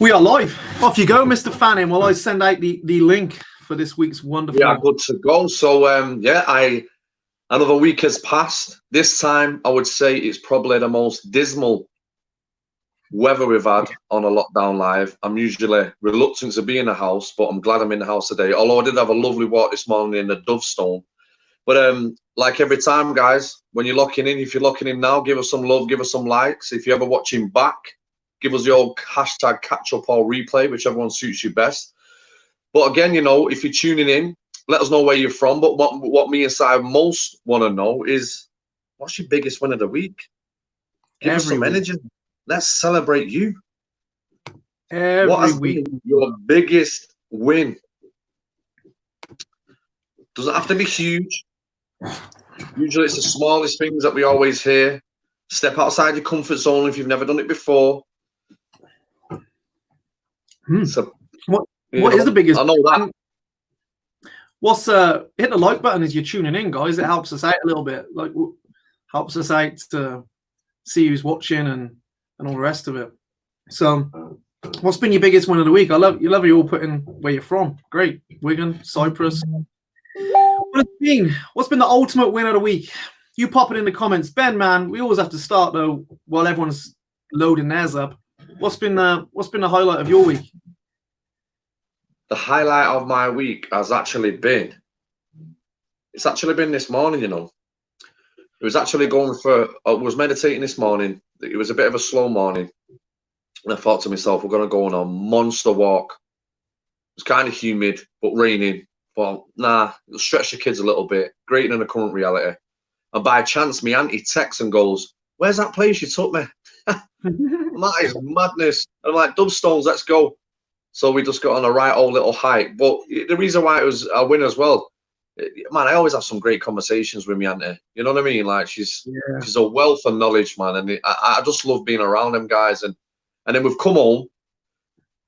We are live. Off you go, Mr. Fanning, while I send out the link for this week's wonderful. We are good to go. So, another week has passed. This time, I would say it's probably the most dismal weather we've had on a lockdown live. I'm usually reluctant to be in the house, but I'm glad I'm in the house today. Although I did have a lovely walk this morning in the Dovestone. But like every time, guys, when you're locking in, if you're locking in now, give us some love, give us some likes. If you're ever watching back, give us your hashtag catch up or replay, whichever one suits you best. But again, if you're tuning in, let us know where you're from. But what me and Si most want to know is, what's your biggest win of the week? Give us some energy. Let's celebrate you. What has been your biggest win? Doesn't have to be huge. Usually it's the smallest things that we always hear. Step outside your comfort zone if you've never done it before. So, what is the biggest? I know that. What's hit the like button as you're tuning in, guys. It helps us out a little bit. Like, helps us out to see who's watching and all the rest of it. So, what's been your biggest win of the week? I love you all putting where you're from. Great, Wigan, Cyprus. What's been the ultimate win of the week? You pop it in the comments, Ben. Man, we always have to start though while everyone's loading theirs up. What's been the highlight of your week? The highlight of my week has actually been. It's actually been this morning. It was actually I was meditating this morning. It was a bit of a slow morning, and I thought to myself, we're going to go on a monster walk. It was kind of humid but raining. But nah, it'll stretch the kids a little bit, greater than the current reality. And by chance, my auntie texts and goes, "Where's that place you took me?" That is madness. And I'm like, Dovstones, let's go. So we just got on a right old little hike. But the reason why it was a win as well, man, I always have some great conversations with my auntie. You know what I mean? Like she's a wealth of knowledge, man. And I just love being around them guys. And then we've come home,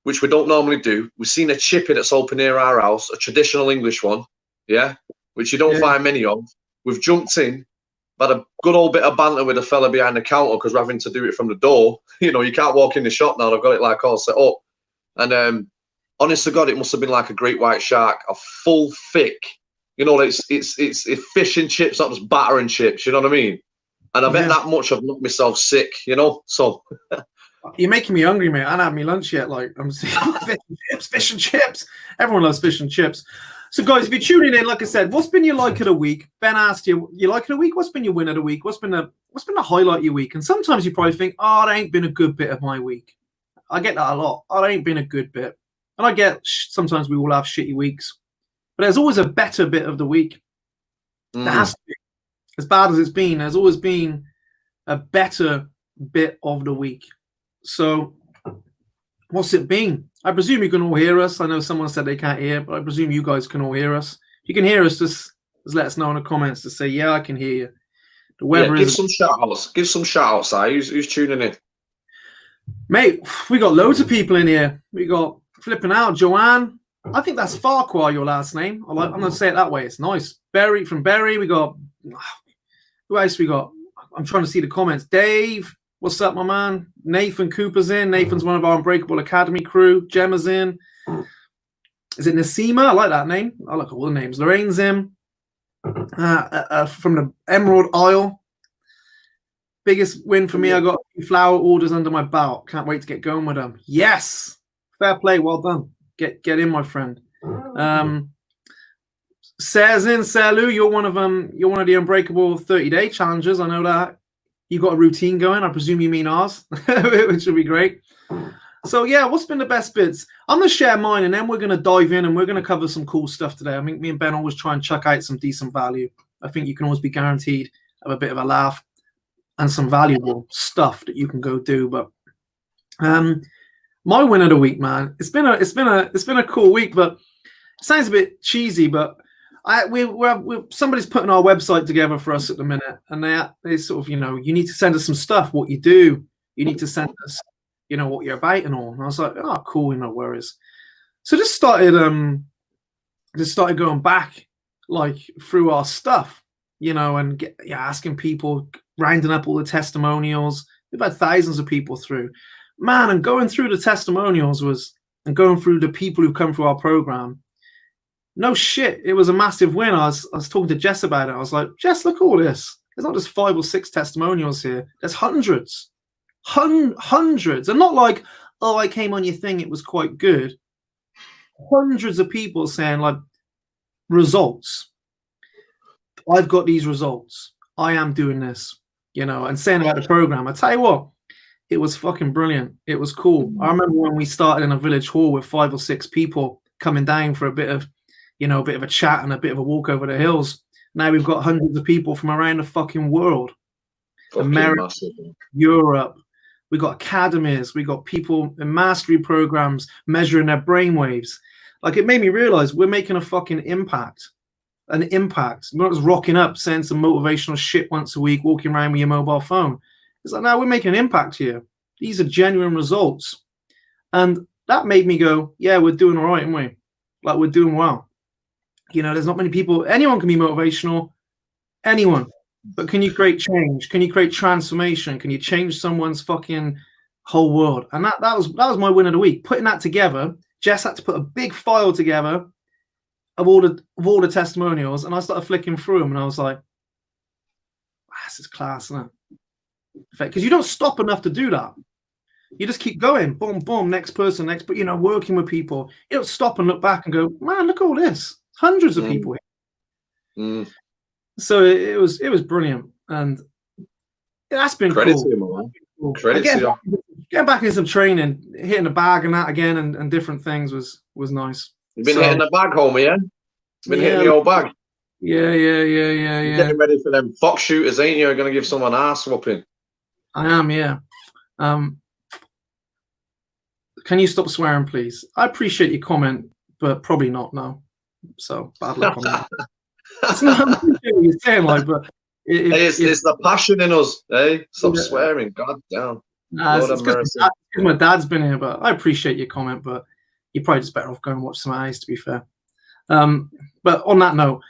which we don't normally do. We've seen a chippy that's open near our house, a traditional English one, which you don't find many of. We've jumped in, had a good old bit of banter with a fella behind the counter because we're having to do it from the door. You can't walk in the shop now. I've got it like all set up. And honest to God, it must have been like a great white shark, a full thick. It's fish and chips, not just batter and chips. You know what I mean? And I bet that much I've knocked myself sick. So. You're making me hungry, mate. I haven't had my lunch yet. Like I'm seeing fish and chips. Everyone loves fish and chips. So, guys, if you're tuning in, like I said, what's been your like of the week? Ben asked you, your like of the week. What's been your win of the week? What's been the highlight of your week? And sometimes you probably think, oh, that ain't been a good bit of my week. I get that a lot. Oh, that ain't been a good bit. And I get sometimes we all have shitty weeks, but there's always a better bit of the week. There has to be. As bad as it's been, there's always been a better bit of the week. So, what's it been? I presume you can all hear us. I know someone said they can't hear, but I presume you guys can all hear us. If you can hear us, just let us know in the comments to say, yeah, I can hear you. The weather give some shout outs. Give some shout outs, who's tuning in? Mate, we got loads of people in here. We got flipping out, Joanne. I think that's Farquhar, your last name. I'm going to say it that way. It's nice. Barry from Barry. We got, who else we got? I'm trying to see the comments. Dave. What's up, my man? Nathan Cooper's in. Nathan's one of our Unbreakable Academy crew. Gemma's in. Is it Nasima? I like that name. I like all the names. Lorraine's in. From the Emerald Isle. Biggest win for me. I got a few flower orders under my belt. Can't wait to get going with them. Yes. Fair play. Well done. Get in, my friend. Sarah's in. Sarah, you're one of the Unbreakable 30-day challengers. I know that. You got a routine going. I presume you mean ours, which would be great. So, yeah, what's been the best bits? I'm going to share mine, and then we're going to dive in, and we're going to cover some cool stuff today. I think me and Ben always try and chuck out some decent value. I think you can always be guaranteed of a bit of a laugh and some valuable stuff that you can go do. But my win of the week, man, it's been a cool week, but it sounds a bit cheesy, but somebody's putting our website together for us at the minute, and they sort of, you need to send us some stuff, what you do. You need to send us, what you're about and all. And I was like, oh, cool, no worries. So just started going back, like, through our stuff, and asking people, rounding up all the testimonials. We've had thousands of people through. man, and going through the testimonials and going through the people who've come through our program. No shit, it was a massive win. I was talking to Jess about it. I was like, Jess, look at all this. There's not just 5 or 6 testimonials here. There's hundreds. Hundreds. And not like, oh, I came on your thing, it was quite good. Hundreds of people saying, like, results. I've got these results. I am doing this, you know, and saying about the program. I tell you what, it was fucking brilliant. It was cool. I remember when we started in a village hall with 5 or 6 people coming down for a bit of, you know, a bit of a chat and a bit of a walk over the hills. Now we've got hundreds of people from around the fucking world. Fucking America, massive. Europe. We got academies. We got people in mastery programs measuring their brainwaves. Like, it made me realize we're making a fucking impact. An impact. We're not just rocking up, saying some motivational shit once a week, walking around with your mobile phone. It's like, no, we're making an impact here. These are genuine results. And that made me go, yeah, we're doing all right, aren't we? Like, we're doing well. You know, there's not many people. Anyone can be motivational. Anyone. But can you create change? Can you create transformation? Can you change someone's fucking whole world? And that was my win of the week. Putting that together, Jess had to put a big file together of all the testimonials, and I started flicking through them, and I was like, this is class, isn't it? Because you don't stop enough to do that. You just keep going, boom, boom, next person, next, but, you know, working with people. You don't stop and look back and go, man, look at all this. Hundreds of people here. So it was brilliant, and that's been credit cool. to you, man. Credit to you. Getting back into some training, hitting the bag and that again, and different things was nice. You've been hitting the bag, homie, yeah? Been hitting the old bag. Yeah. You're getting ready for them fox shooters, ain't you? You're going to give someone an ass whooping. I am, yeah. Can you stop swearing, please? I appreciate your comment, but probably not, no. So, bad luck on that. That's not what you're saying, like, but... It's the passion in us, eh? Stop swearing, god damn. It's because my dad's been here, but I appreciate your comment, but you're probably just better off going and watch some eyes, to be fair. But on that note,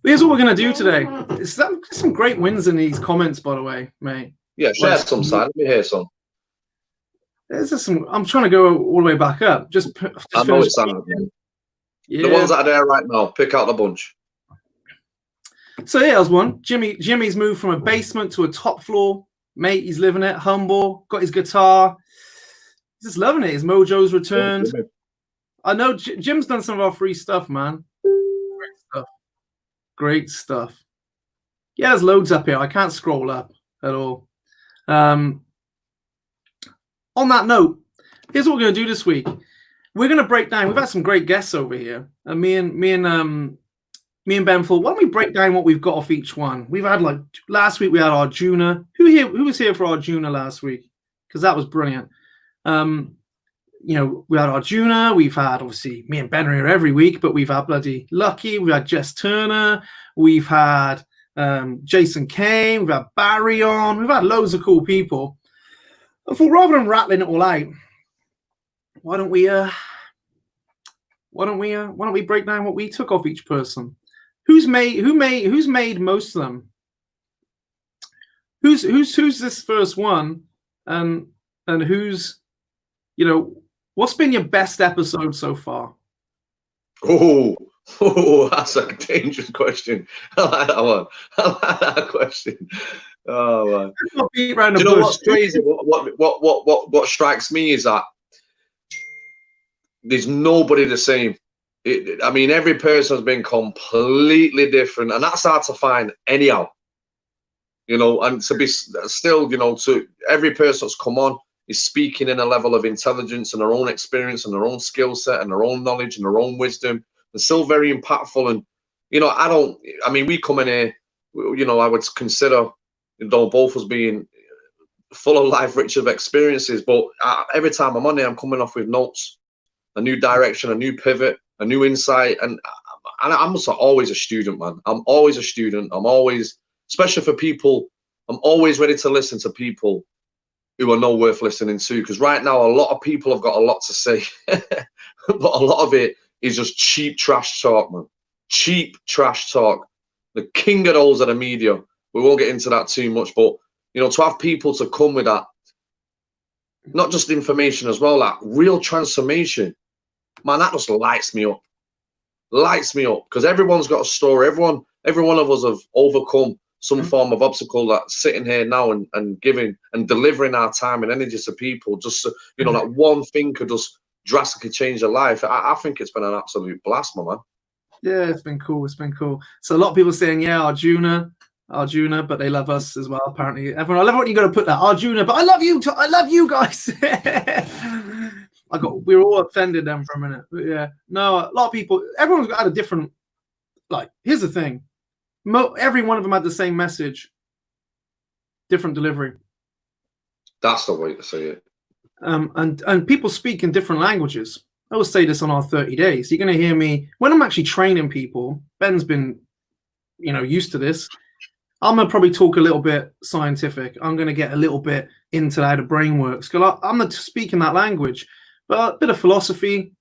here's what we're going to do today. There's some great wins in these comments, by the way, mate. Yeah, share some side. Let me hear some. There's just some. I'm trying to go all the way back up. I know it's on. Yeah. The ones that are there right now, pick out the bunch. So here's one. Jimmy's moved from a basement to a top floor. Mate, he's living it. Humble. Got his guitar. He's just loving it. His mojo's returned. I know Jim's done some of our free stuff, man. Great stuff. Yeah, there's loads up here. I can't scroll up at all. On that note, here's what we're going to do this week. We're going to break down. We've had some great guests over here, and me and Ben thought, why don't we break down what we've got off each one? We've had, like, last week we had Arjuna. Who was here for Arjuna last week? Because that was brilliant. You know, we had Arjuna. We've had, obviously, me and Ben are here every week, but we've had bloody Lucky. We've had Jess Turner. We've had Jason Kane. We've had Barry on. We've had loads of cool people. I thought, rather than rattling it all out, why don't we break down what we took off each person? Who's made most of them? Who's this first one? And who's, you know, what's been your best episode so far? Oh, that's a dangerous question. I like that one. I like that question. Oh man. You know what's crazy? What strikes me is that there's nobody the same. I mean, every person has been completely different, and that's hard to find anyhow. You know, and to be still, you know, to every person that's come on is speaking in a level of intelligence and their own experience and their own skill set and their own knowledge and their own wisdom. They're still very impactful. And, you know, I mean, we come in here, you know, I would consider, you know, both as being full of life, rich of experiences. But every time I'm on there, I'm coming off with notes, a new direction, a new pivot, a new insight. And I'm always a student, man. I'm always a student. I'm always, especially for people, I'm always ready to listen to people who are not worth listening to. Because right now, a lot of people have got a lot to say. But a lot of it is just cheap trash talk, man. Cheap trash talk. The king of those are the media. We won't get into that too much. But, you know, to have people to come with that, not just information as well, like real transformation. Man, that just lights me up. Lights me up, because everyone's got a story. Every one of us have overcome some form of obstacle, that's sitting here now and giving and delivering our time and energy to people. Just so, that one thing could just drastically change their life. I think it's been an absolute blast, my man. Yeah, it's been cool. It's been cool. So a lot of people saying, yeah, Arjuna, but they love us as well. Apparently, everyone, I love what you got to put that Arjuna, but I love you. I love you guys. We were all offended then for a minute. But yeah, no, a lot of people. Everyone's got a different. Like, here's the thing. Every one of them had the same message, different delivery. That's the way to say it. And people speak in different languages. I will say this on our 30 days. You're going to hear me when I'm actually training people. Ben's been, used to this. I'm going to probably talk a little bit scientific. I'm going to get a little bit into how the brain works, because I'm not speaking that language. But a bit of philosophy, a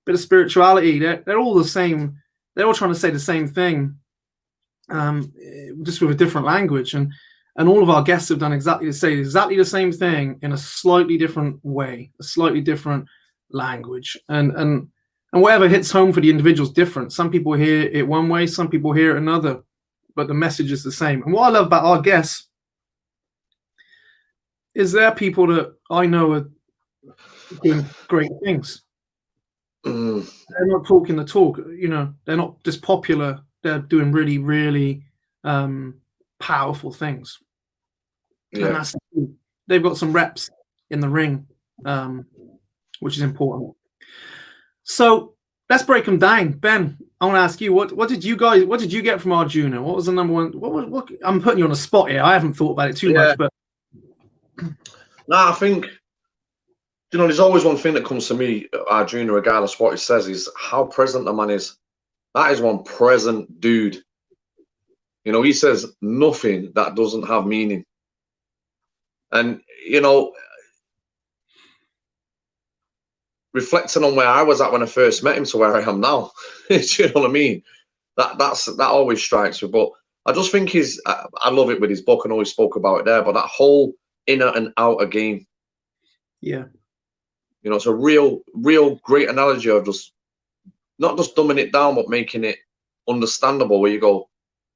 bit of spirituality. They're all the same. They're all trying to say the same thing, just with a different language. And all of our guests have done exactly the same thing in a slightly different way, a slightly different language. And whatever hits home for the individual is different. Some people hear it one way, some people hear it another, but the message is the same. And what I love about our guests is they're people that I know are doing great things. They're not talking the talk, they're not just popular. They're doing really, really powerful things. Yeah. And they've got some reps in the ring, which is important. So let's break them down. Ben, I want to ask you, what did you get from Arjuna? What was the number one? What I'm putting you on the spot here. I haven't thought about it too much, but no, I think there's always one thing that comes to me, Arjuna, regardless what he says, is how present the man is. That is one present dude. He says nothing that doesn't have meaning. And, reflecting on where I was at when I first met him to where I am now, do you know what I mean? That always strikes me. But I just think I love it with his book and always spoke about it there, but that whole inner and outer game. Yeah. It's a real great analogy of just not just dumbing it down, but making it understandable, where you go,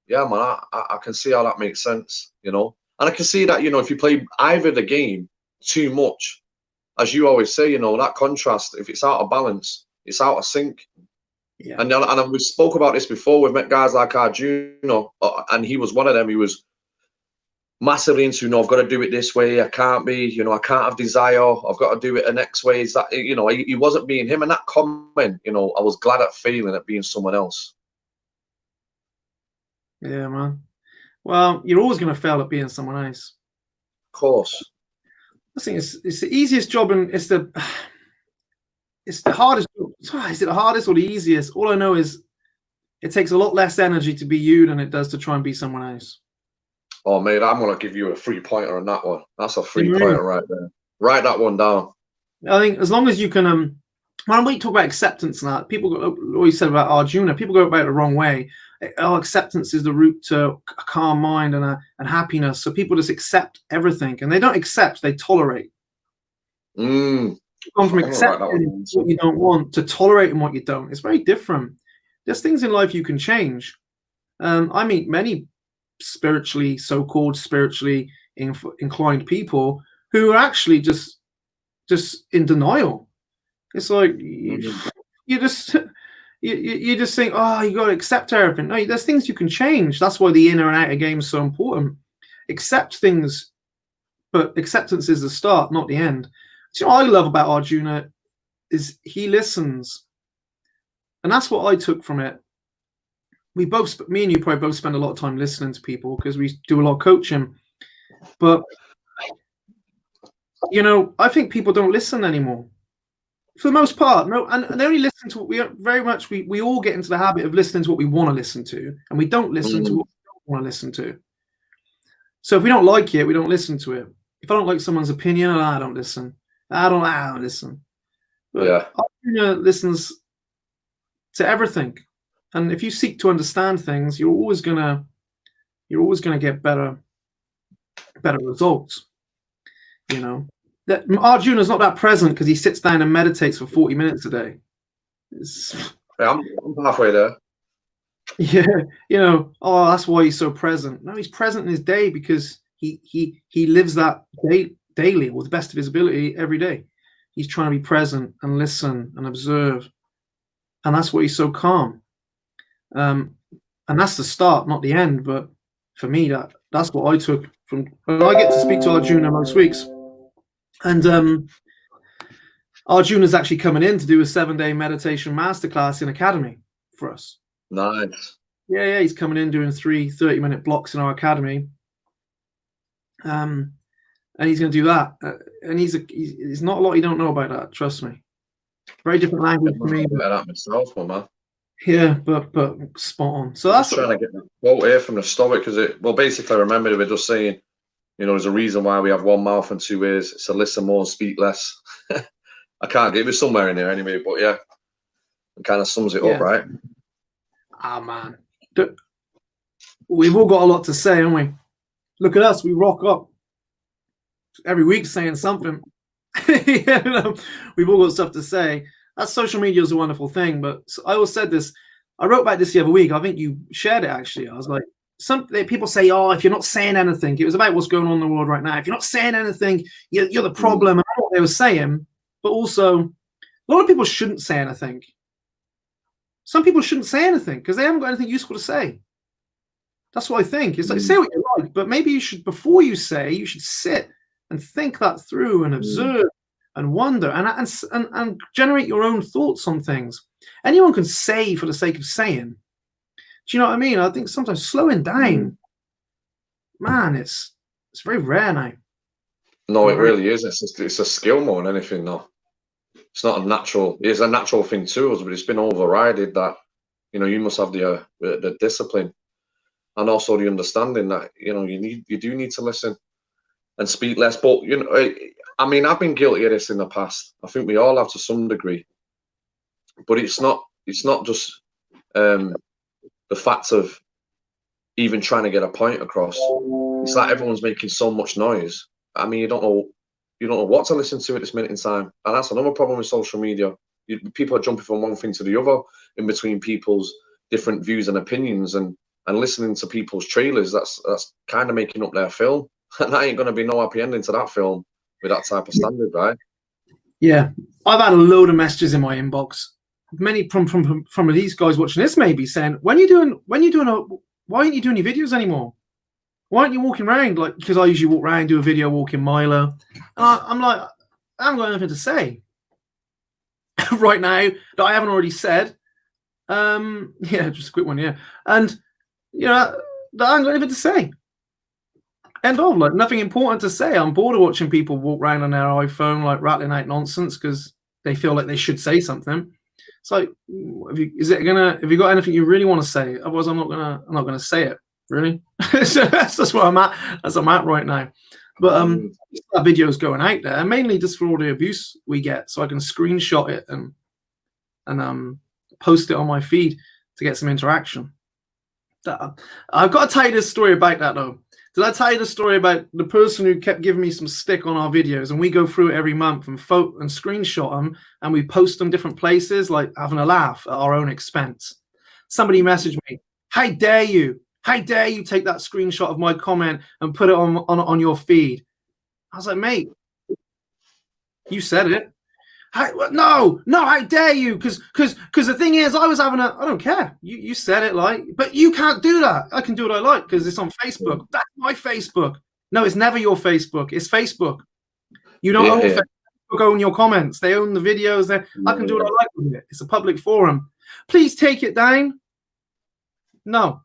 yeah, man, I can see how that makes sense, And I can see that, if you play either the game too much, as you always say, that contrast, if it's out of balance, it's out of sync. Yeah. And we spoke about this before. We've met guys like Arjuna, and he was one of them. He was massively into, I've got to do it this way. I can't be, I can't have desire. I've got to do it the next way. Is that, he wasn't being him. And that comment, I was glad at failing at being someone else. Yeah, man. Well, you're always going to fail at being someone else. Of course. I think it's the easiest job, and it's the hardest job. Is it the hardest or the easiest? All I know is it takes a lot less energy to be you than it does to try and be someone else. Oh, mate, I'm going to give you a 3-pointer on that one. That's a 3-pointer right there. Write that one down. I think as long as you can, when we talk about acceptance and that, people always said about Arjuna, people go about it the wrong way. Acceptance is the route to a calm mind and happiness. So people just accept everything, and they don't accept, they tolerate. Gone from accepting what you don't want to tolerating what you don't. It's very different. There's things in life you can change. I meet many so-called spiritually inclined people who are actually just in denial. It's like you just think, oh, you got to accept everything. No, there's things you can change. That's why the inner and outer game is so important. Accept things, but acceptance is the start, not the end. So what I love about Arjuna is he listens, and that's what I took from it. Me and you probably both spend a lot of time listening to people because we do a lot of coaching. But I think people don't listen anymore. For the most part, no, and they only listen to what we all get into the habit of listening to what we want to listen to, and we don't listen to what we don't want to listen to. So if we don't like it, we don't listen to it. If I don't like someone's opinion, I don't listen. I don't listen. But Arjuna listens to everything, and if you seek to understand things, you're always gonna get better results. that Arjuna's not that present because he sits down and meditates for 40 minutes a day. Yeah, I'm halfway there. Yeah, you know, oh, that's why he's so present. No, he's present in his day because he lives that daily with the best of his ability every day. He's trying to be present and listen and observe, and that's why he's so calm. And that's the start, not the end. But for me, that's what I took from. And I get to speak to Arjuna most weeks, and Arjuna's actually coming in to do a 7-day meditation masterclass in Academy for us. Nice. Yeah, he's coming in doing 3 30-minute blocks in our academy. And he's going to do that. And he's not a lot you don't know about that, trust me. Very different language for me. That myself, man. Yeah, but spot on. So that's trying to get the quote here from the Stoic because basically I remember they were just saying, you know, there's a reason why we have one mouth and 2 ears. It's to listen more and speak less. I can't get it somewhere in there anyway, but yeah, it kind of sums it up, right? Ah, man. We've all got a lot to say, haven't we? Look at us. We rock up every week saying something. You know, we've all got stuff to say. That social media is a wonderful thing, but I always said this. I wrote about this the other week. I think you shared it, actually. I was like, people say, oh, if you're not saying anything, it was about what's going on in the world right now. If you're not saying anything, you're the problem. And I know what they were saying, but also a lot of people shouldn't say anything. Some people shouldn't say anything because they haven't got anything useful to say. That's what I think. It's like, say what you like, but maybe you should, before you say, you should sit and think that through and observe and wonder and generate your own thoughts on things. Anyone can say for the sake of saying. Do you know what I mean? I think sometimes slowing down, man, it's very rare now. No, it really is. It's a skill more than anything, no. It's not a natural. It's a natural thing to us, but it's been overridden that, you know, you must have the discipline and also the understanding that, you know, you do need to listen and speak less. But, you know, I mean, I've been guilty of this in the past. I think we all have to some degree. But it's not just the fact of even trying to get a point across. It's like everyone's making so much noise. I mean, you don't know what to listen to at this minute in time. And that's another problem with social media. People are jumping from one thing to the other in between people's different views and opinions and listening to people's trailers. That's kind of making up their film. And that ain't going to be no happy ending to that film with that type of standard, right? Yeah. I've had a load of messages in my inbox. Many from these guys watching this maybe saying, why aren't you doing your videos anymore? Why aren't you walking around? Like, because I usually walk around, do a video walking Milo. And I'm like, I haven't got anything to say right now that I haven't already said. Yeah, just a quick one, yeah. And, you know, that I haven't got anything to say. End of, like, nothing important to say. I'm bored of watching people walk around on their iPhone, like, rattling out nonsense because they feel like they should say something. It's like, have you got anything you really want to say? Otherwise, I'm not gonna say it. Really. So that's where I'm at. That's where I'm at right now. But that video's going out there mainly just for all the abuse we get, so I can screenshot it and post it on my feed to get some interaction. I've got to tell you this story about that though. Did I tell you the story about the person who kept giving me some stick on our videos, and we go through it every month and screenshot them and we post them different places, like having a laugh at our own expense? Somebody messaged me, "How dare you? How dare you take that screenshot of my comment and put it on your feed?" I was like, mate, you said it. No, how dare you? Because the thing is, I don't care. You said it, like, but you can't do that. I can do what I like because it's on Facebook. That's my Facebook. No, it's never your Facebook. It's Facebook. You don't own Facebook, own your comments. They own the videos. I can do what I like with it. It's a public forum. Please take it down. No.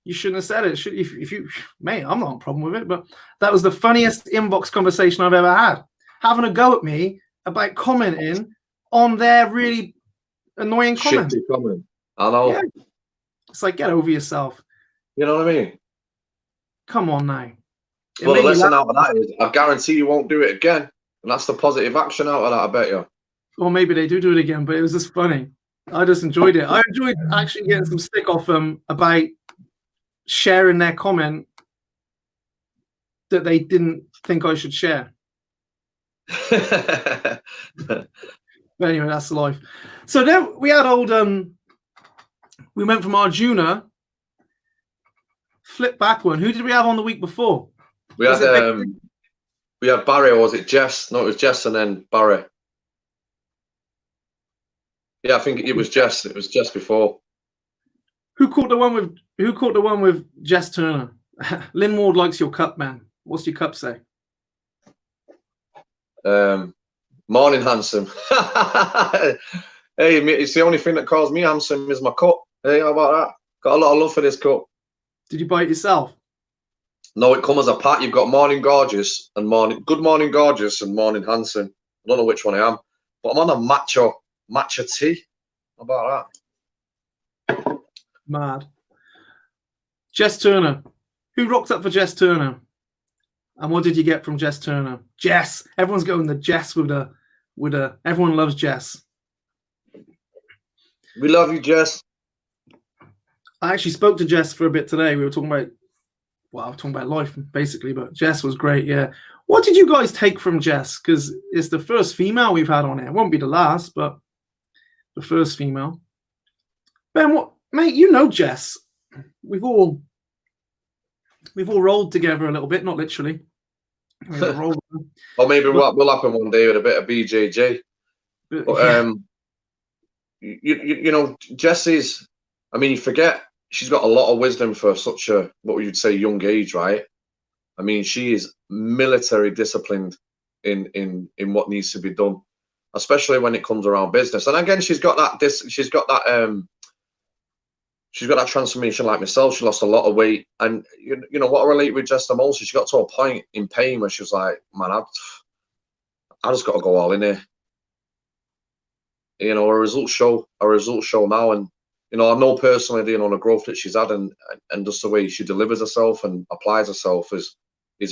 You shouldn't have said it. If you, mate, I'm not a problem with it, but that was the funniest inbox conversation I've ever had. Having a go at me about commenting on their really annoying comment. Shitty comment. I know. Yeah. It's like, get over yourself. You know what I mean? Come on now. Well, the lesson out of that is, I guarantee you won't do it again. And that's the positive action out of that, I bet you. Or maybe they do it again, but it was just funny. I just enjoyed it. I enjoyed actually getting some stick off them about sharing their comment that they didn't think I should share. But anyway, that's life. So then we had old we went from Arjuna, flip back one. Who did we have on the week before? We had Barry, or was it Jess? No, it was Jess and then Barry. Yeah, I think it was Jess. It was Jess before. Who caught the one with Jess Turner? Lynn Ward likes your cup, man. What's your cup say? Morning, handsome. Hey, it's the only thing that calls me handsome is my cup. Hey, how about that? Got a lot of love for this cup. Did you buy it yourself? No, it comes as a pack. You've got morning gorgeous and good morning gorgeous and morning handsome. I don't know which one I am, but I'm on a matcha tea. How about that? Mad. Jess Turner. Who rocked up for Jess Turner? And what did you get from Jess Turner? Jess. Everyone's going the Jess with a. Everyone loves Jess. We love you, Jess. I actually spoke to Jess for a bit today. We were talking about, life basically, but Jess was great. Yeah. What did you guys take from Jess? Because it's the first female we've had on here. It won't be the last, but the first female. Ben, what, mate? You know Jess. We've all rolled together a little bit, not literally. Or maybe what will happen one day with a bit of BJJ. But you know, Jessie's. I mean, you forget she's got a lot of wisdom for such a, what would you say, young age, right? I mean, she is military disciplined in what needs to be done, especially when it comes around business. And again, she's got that transformation like myself. She lost a lot of weight, and you know what I relate with Jess the most is she got to a point in pain where she was like, man, I just got to go all in here. You know, her results show now, and you know, I know personally, you know, the growth that she's had and just the way she delivers herself and applies herself is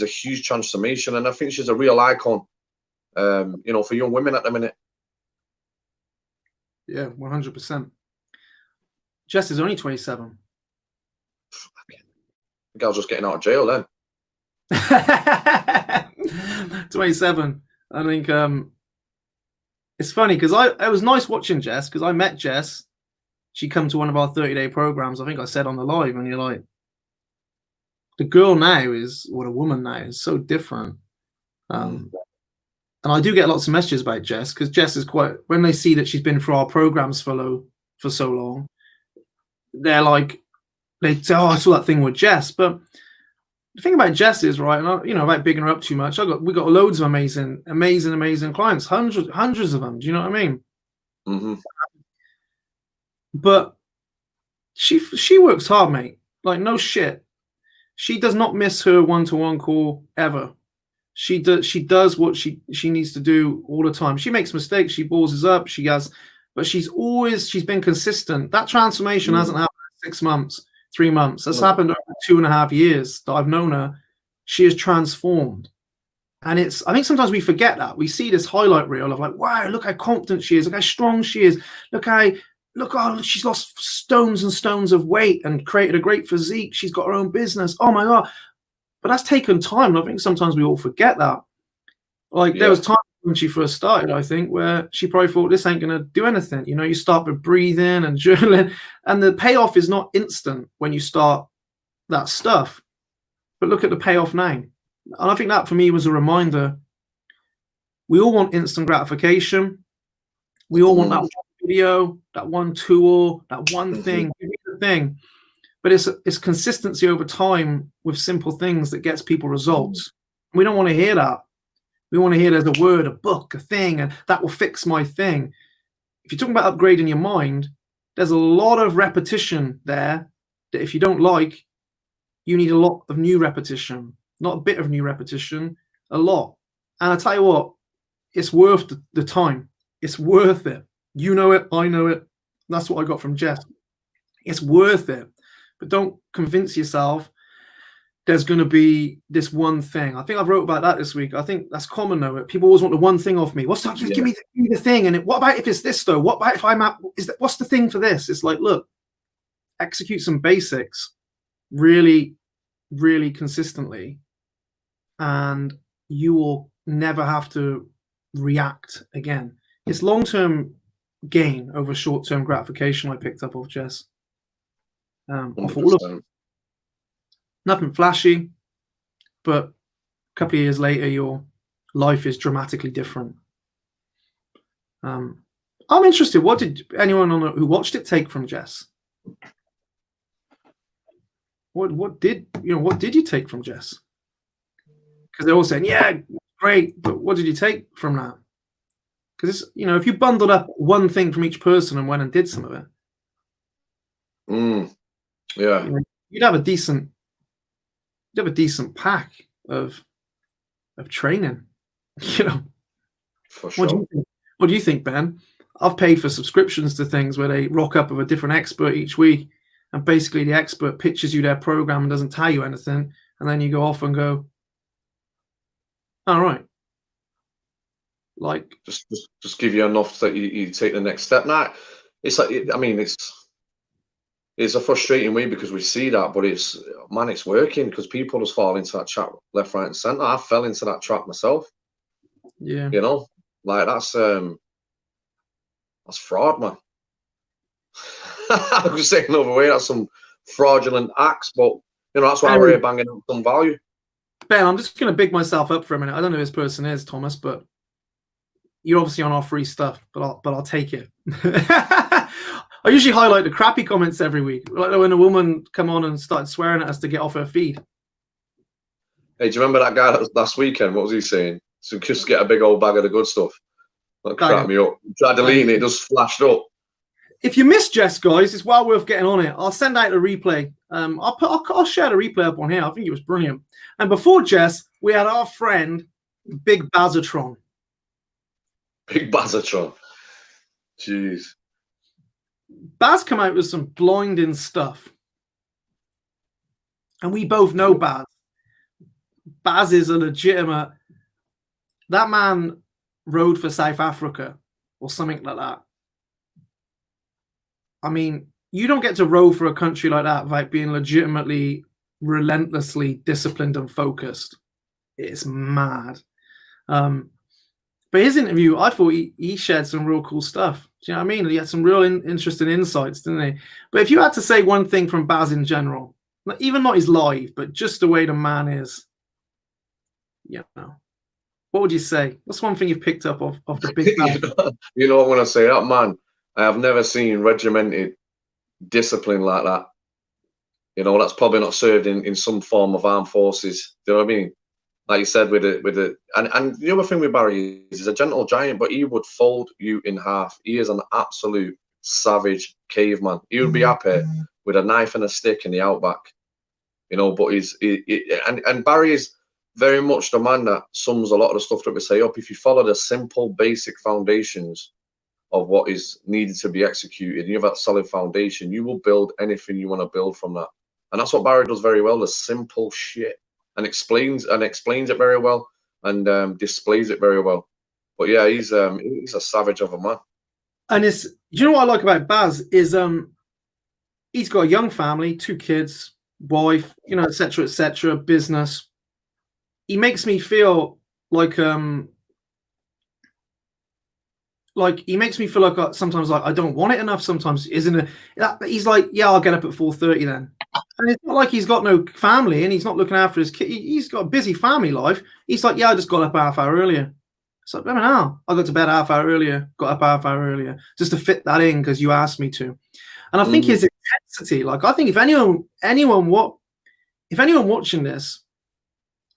a huge transformation. And I think she's a real icon, you know, for young women at the minute. Yeah, 100%. Jess is only 27. The girl's just getting out of jail then. 27. I think it's funny because it was nice watching Jess because I met Jess. She come to one of our 30-day programs. I think I said on the live, and you're like, the girl now is, or the woman now is so different. And I do get lots of messages about Jess because Jess is quite, when they see that she's been through our programs for so long, they're like, they say, oh, I saw that thing with Jess. But the thing about Jess is, right, and you know, without bigging her up too much, we got loads of amazing clients, hundreds of them. Do you know what I mean? Mm-hmm. But she works hard, mate. Like, no shit. She does not miss her one-to-one call ever. She does what she needs to do all the time. She makes mistakes. She balls up. But she's been consistent. That transformation hasn't happened in 6 months, 3 months. That's happened over 2.5 years that I've known her. She has transformed. And I think sometimes we forget that. We see this highlight reel of like, wow, look how confident she is. Look how strong she is. Look, she's lost stones and stones of weight and created a great physique. She's got her own business. Oh my God. But that's taken time. And I think sometimes we all forget that. Like there was time when she first started, I think, where she probably thought this ain't going to do anything. You know, you start with breathing and journaling, and the payoff is not instant when you start that stuff. But look at the payoff now. And I think that for me was a reminder. We all want instant gratification. We all want that one video, that one tool, that one thing. But it's consistency over time with simple things that gets people results. We don't want to hear that. We want to hear there's a word, a book, a thing, and that will fix my thing. If you're talking about upgrading your mind, there's a lot of repetition there that if you don't like, you need a lot of new repetition, not a bit of new repetition, a lot. And I tell you what, it's worth the time. It's worth it. You know it, I know it. That's what I got from Jess. It's worth it. But don't convince yourself there's going to be this one thing. I think I wrote about that this week. I think that's common though. People always want the one thing off me. What's that? Give me the thing. And what about if it's this though? What about if I'm at, what's the thing for this? It's like, look, execute some basics really, really consistently. And you will never have to react again. It's long-term gain over short-term gratification I picked up off Jess. Off all of 100%. nothing flashy, but a couple of years later, your life is dramatically different. I'm interested. What did anyone who watched it take from Jess? What did you take from Jess? Because they're all saying, yeah, great, but what did you take from that? Because if you bundled up one thing from each person and went and did some of it, yeah, you'd have a decent pack of training. for sure. What do you think, Ben? I've paid for subscriptions to things where they rock up with a different expert each week, and basically the expert pitches you their program and doesn't tell you anything, and then you go off and go, all right, like just give you enough that you take the next step. Now, it's like, I mean, it's a frustrating way because we see that, but it's working because people just fall into that trap left, right, and center. I fell into that trap myself. Yeah, like that's fraud, man. I was saying another way, that's some fraudulent acts, but that's why we're banging up some value. Ben, I'm just going to big myself up for a minute. I don't know who this person is, Thomas, but you're obviously on our free stuff, but I'll take it. I usually highlight the crappy comments every week, like when a woman come on and started swearing at us to get off her feed. Hey, do you remember that guy last weekend? What was he saying? So just get a big old bag of the good stuff. That cracked me up. Tried deleting it, it just flashed up. If you missed Jess, guys, it's well worth getting on it. I'll send out a replay. I'll share the replay up on here. I think it was brilliant. And before Jess, we had our friend Big Bazatron. Big Bazatron. Jeez. Baz come out with some blinding stuff. And we both know Baz. Baz is a legitimate... That man rode for South Africa or something like that. I mean, you don't get to row for a country like that without being legitimately, relentlessly disciplined and focused. It's mad. But his interview, I thought he shared some real cool stuff. Do you know what I mean? He had some real interesting insights, didn't he? But if you had to say one thing from Baz in general, even not his live, but just the way the man is, what would you say? What's one thing you've picked up of the big man? When I say that, man, I have never seen regimented discipline like that. That's probably not served in some form of armed forces. Do you know what I mean? Like you said, and the other thing with Barry is he's a gentle giant, but he would fold you in half. He is an absolute savage caveman. He would be happy with a knife and a stick in the outback, But and Barry is very much the man that sums a lot of the stuff that we say up. If you follow the simple, basic foundations of what is needed to be executed, and you have that solid foundation, you will build anything you want to build from that. And that's what Barry does very well, the simple shit. And explains it very well, and displays it very well. But yeah, he's a savage of a man. And what I like about Baz is he's got a young family, 2 kids, wife, etc., business. He makes me feel like sometimes sometimes I don't want it enough. Sometimes isn't it? He's like, yeah, I'll get up at 4:30 then. And it's not like he's got no family and he's not looking after his kid. He's got a busy family life. He's like, yeah, I just got up half hour earlier. So I got to bed half hour earlier, got up half hour earlier, just to fit that in because you asked me to. And I think his intensity, I think if anyone watching this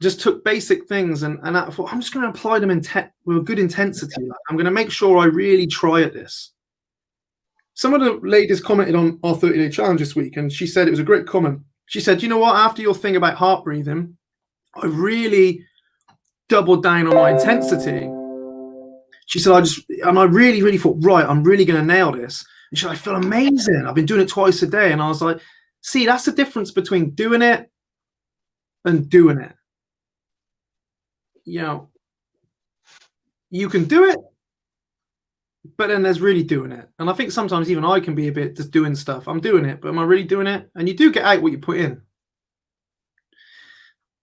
just took basic things and I thought, I'm just going to apply them with a good intensity. I'm going to make sure I really try at this. Some of the ladies commented on our 30-day challenge this week, and she said it was a great comment. She said, you know what? After your thing about heart breathing, I really doubled down on my intensity. She said, I really, really thought, right, I'm really going to nail this. And she said, I feel amazing. I've been doing it twice a day. And I was like, see, that's the difference between doing it and doing it. You can do it, but then there's really doing it. And I think sometimes even I can be a bit just doing stuff. I'm doing it, but am I really doing it? And you do get out what you put in.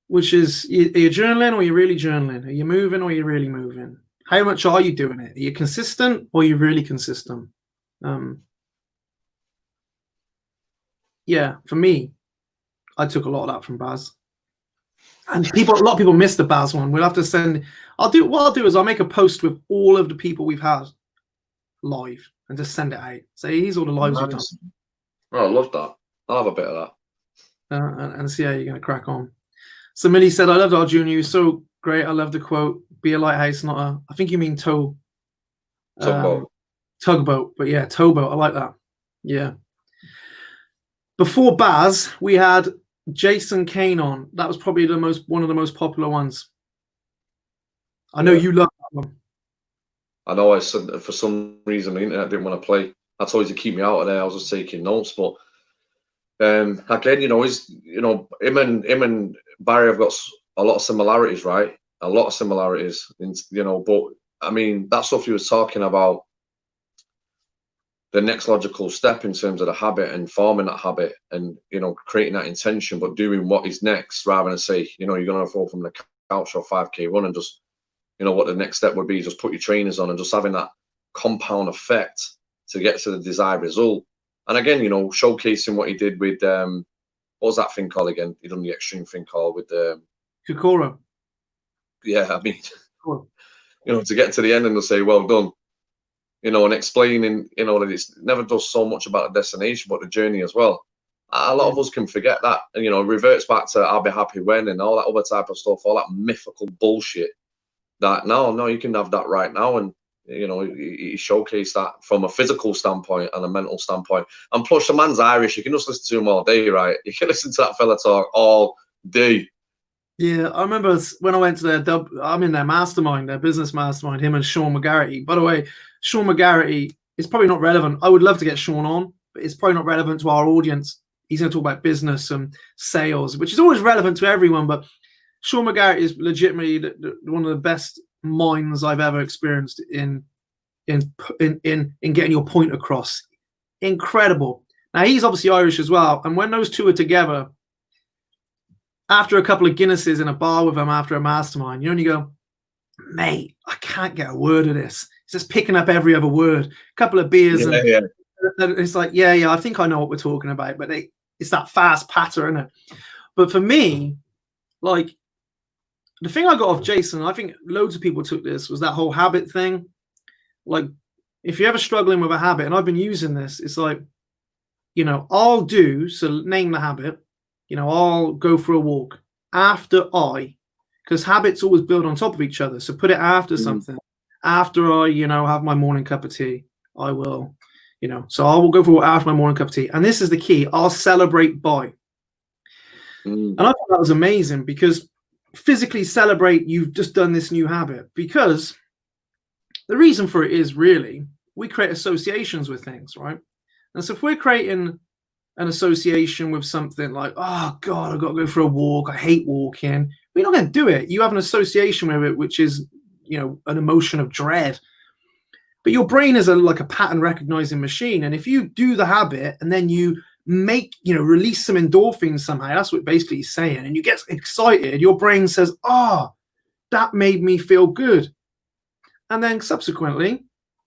Which is, are you journaling or are you really journaling? Are you moving or are you really moving? how much are you doing it? Are you consistent or are you really consistent? Yeah, for me, I took a lot of that from Baz. And a lot of people miss the Baz one. We'll have to send. What I'll do is I'll make a post with all of the people we've had live and just send it out. Say, here's all the lives we've done. Oh, I love that. I'll have a bit of that. And see how you're going to crack on. So Millie said, I loved our junior. You're so great. I love the quote. Be a lighthouse, not a. I think you mean tugboat. Tugboat. But yeah, towboat. I like that. Yeah. Before Baz, we had Jason Kane on. That was probably one of the most popular ones. I know you love that one. I know I said for some reason the internet didn't want to play. I told you to keep me out of there. I was just taking notes, but again, him and Barry have got a lot of similarities, right? A lot of similarities, but I mean that stuff he was talking about, the next logical step in terms of the habit and forming that habit and creating that intention, but doing what is next rather than say you're going to fall from the couch or 5K run and just what the next step would be, just put your trainers on and just having that compound effect to get to the desired result. And again, showcasing what he did with what was that thing called again? He done the extreme thing called with Kokoro. Yeah, I mean, to get to the end and to say well done. And explaining, that it's never does so much about the destination, but the journey as well. A lot of us can forget that, and reverts back to I'll be happy when and all that other type of stuff, all that mythical bullshit. That no, you can have that right now, and he showcased that from a physical standpoint and a mental standpoint. And plus, the man's Irish; you can just listen to him all day, right? You can listen to that fella talk all day. Yeah, I remember when I went to I'm in their mastermind, their business mastermind, him and Sean McGarity. By the way, Sean McGarity is probably not relevant. I would love to get Sean on, but it's probably not relevant to our audience. He's going to talk about business and sales, which is always relevant to everyone. But Sean McGarity is legitimately one of the best minds I've ever experienced in getting your point across. Incredible. Now, he's obviously Irish as well. And when those two are together, after a couple of Guinnesses in a bar with him after a mastermind, and you go, mate, I can't get a word of this. It's just picking up every other word. A couple of beers. And it's like, yeah, I think I know what we're talking about. But it's that fast patter, isn't it? But for me, like, the thing I got off Jason, I think loads of people took this, was that whole habit thing. Like, if you're ever struggling with a habit, and I've been using this, it's like, I'll do, so name the habit, I'll go for a walk after because habits always build on top of each other. So put it after something. After I, have my morning cup of tea, I will, so I will go for a walk after my morning cup of tea. And this is the key. I'll celebrate by. And I thought that was amazing because physically celebrate you've just done this new habit, because the reason for it is really we create associations with things, right? And so if we're creating an association with something like, oh God, I've got to go for a walk, I hate walking, we're not going to do it. You have an association with it, which is an emotion of dread. But your brain is like a pattern recognizing machine, and if you do the habit and then you release some endorphins somehow, that's what basically he's saying, and you get excited, your brain says, that made me feel good, and then subsequently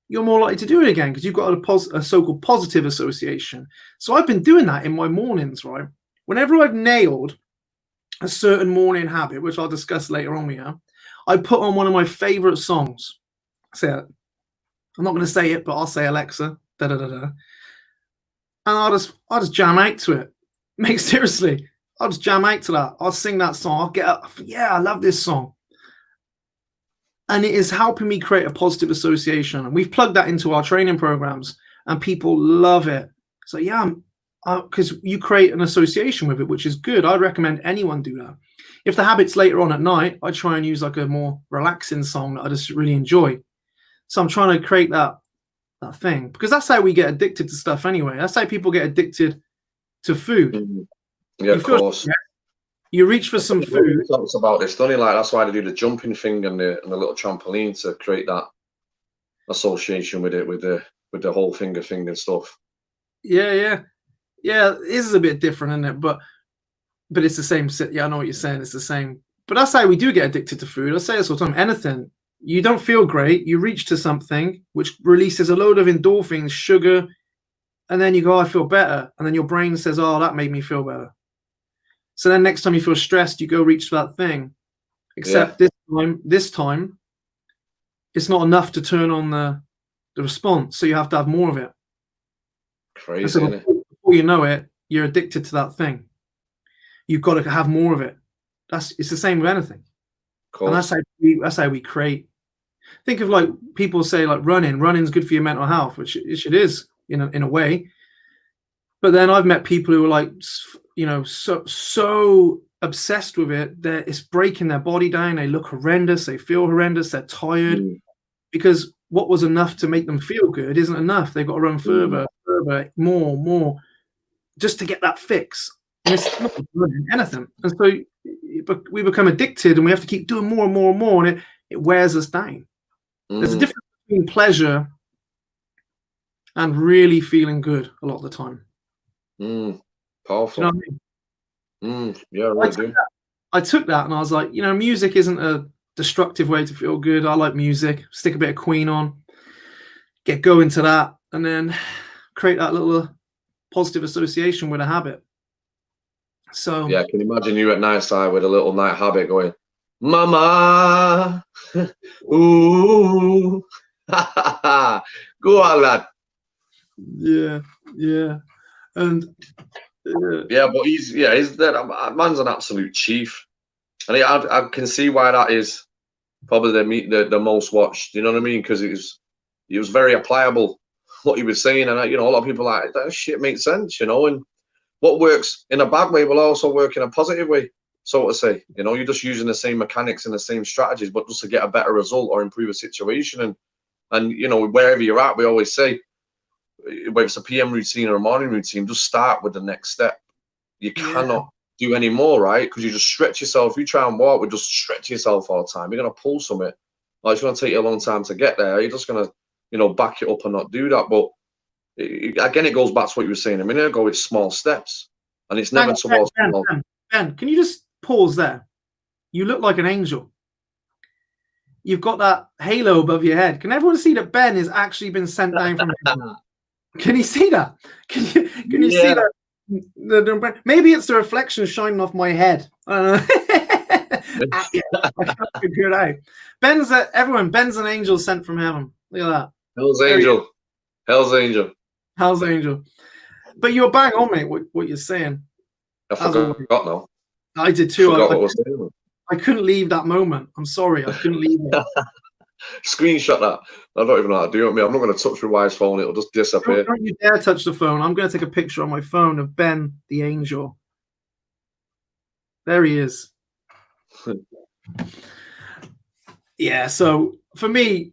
you're more likely to do it again because you've got a so-called positive association. So I've been doing that in my mornings, right? Whenever I've nailed a certain morning habit, which I'll discuss later on here, I put on one of my favorite songs. I'm not going to say it, but I'll say Alexa, da da da da. And I'll just jam out to it. Mate, seriously, I'll just jam out to that. I'll sing that song. I'll get up. Yeah, I love this song. And it is helping me create a positive association. And we've plugged that into our training programs, and people love it. So yeah, because you create an association with it, which is good. I'd recommend anyone do that. If the habit's later on at night, I try and use like a more relaxing song that I just really enjoy. So I'm trying to create that thing, because that's how we get addicted to stuff anyway. That's how people get addicted to food. Yeah, of course. You reach for some food. Talks about this, don't he? Like, that's why they do the jumping thing and the little trampoline to create that association with it, with the whole finger thing and stuff. Yeah. This is a bit different, isn't it? But it's the same. Yeah, I know what you're saying. It's the same. But that's how we do get addicted to food. I say this all the time. Anything, you don't feel great. You reach to something which releases a load of endorphins, sugar, and then you go, I feel better. And then your brain says, oh, that made me feel better. So then next time you feel stressed, you go reach for that thing. Except this time, it's not enough to turn on the response. So you have to have more of it. Crazy, so isn't it? Before you know it, you're addicted to that thing. You've got to have more of it. It's the same with anything. And that's how we create. Think of like people say like running's good for your mental health, which it is in a way. But then I've met people who are like, you know, so obsessed with it that it's breaking their body down. They look horrendous. They feel horrendous. They're tired because what was enough to make them feel good isn't enough. They've got to run further, more, just to get that fix. And it's not anything. And so we become addicted, and we have to keep doing more and more and more, and it wears us down. There's a difference between pleasure and really feeling good a lot of the time. Powerful. Do you know what I mean? Yeah, I really do. I took that and I was like, you know, music isn't a destructive way to feel good. I like music. Stick a bit of Queen on, get going to that, and then create that little positive association with a habit. So yeah, I can imagine you at night side with a little night habit going, Mama, ooh, go on, lad. Yeah, and yeah, but he's that man's an absolute chief, and I can see why that is probably the most watched. You know what I mean? Because he was very applicable what he was saying, and you know, a lot of people are like that shit makes sense, you know. And what works in a bad way will also work in a positive way, so to say. You know, you're just using the same mechanics and the same strategies, but just to get a better result or improve a situation. And you know, wherever you're at, we always say, whether it's a PM routine or a morning routine, just start with the next step. You cannot do any more, right? Because you just stretch yourself. If you try and walk, just stretch yourself all the time. You're gonna pull something. Like it's gonna take you a long time to get there. You're just gonna, you know, back it up and not do that. But again, it goes back to what you were saying a minute ago. It's small steps, and it's never towards. Ben, can you just pause there? You look like an angel. You've got that halo above your head. Can everyone see that Ben has actually been sent down from heaven? Can you see that? Can you see that? Maybe it's the reflection shining off my head. I can't figure it out. Ben's an angel sent from heaven. Look at that. Hell's angel. But you're bang on, mate. What you're saying. I forgot now. I did too. I couldn't leave that moment. I'm sorry, I couldn't leave it. Screenshot that. I don't even know how to do it. I'm not going to touch Wise phone. It'll just disappear. Don't you dare touch the phone. I'm going to take a picture on my phone of Ben the angel. There he is. Yeah. So for me,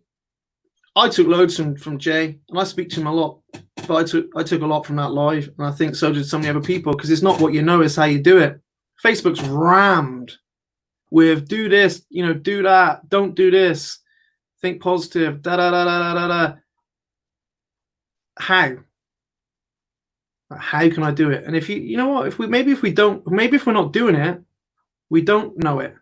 I took loads from Jay, and I speak to him a lot. But I took a lot from that live, and I think so did so many other people, because it's not what you know, it's how you do it. Facebook's rammed with do this, you know, do that, don't do this, think positive, da da da da da da. How can I do it? And if you know what, if we're not doing it, we don't know it.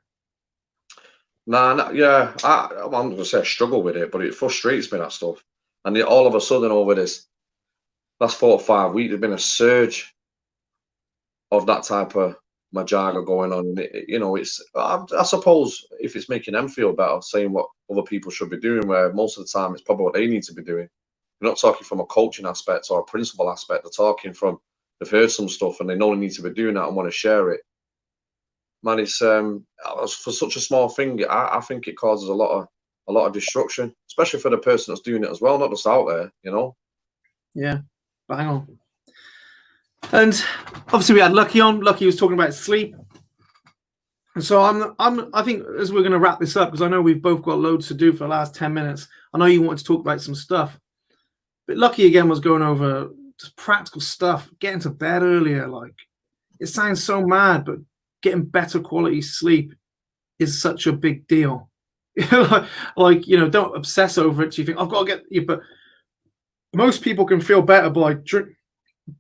Nah, yeah, I'm not gonna say I struggle with it, but it frustrates me, that stuff. And all of a sudden, over this last 4 or 5 weeks, there's been a surge of that type of majaga going on. And you know, I suppose if it's making them feel better, saying what other people should be doing, where most of the time it's probably what they need to be doing. We're not talking from a coaching aspect or a principle aspect. They're talking from they've heard some stuff and they know they need to be doing that and want to share it. Man, it's for such a small thing, I think it causes a lot of destruction, especially for the person that's doing it as well, not just out there, you know. Yeah, bang on. And obviously we had Lucky on. Lucky was talking about sleep, and so I think as we're going to wrap this up, because I know we've both got loads to do for the last 10 minutes. I know you wanted to talk about some stuff, but Lucky again was going over just practical stuff, getting to bed earlier. Like, it sounds so mad, but getting better quality sleep is such a big deal. like, you know, don't obsess over it. So you think I've got to get you, but most people can feel better by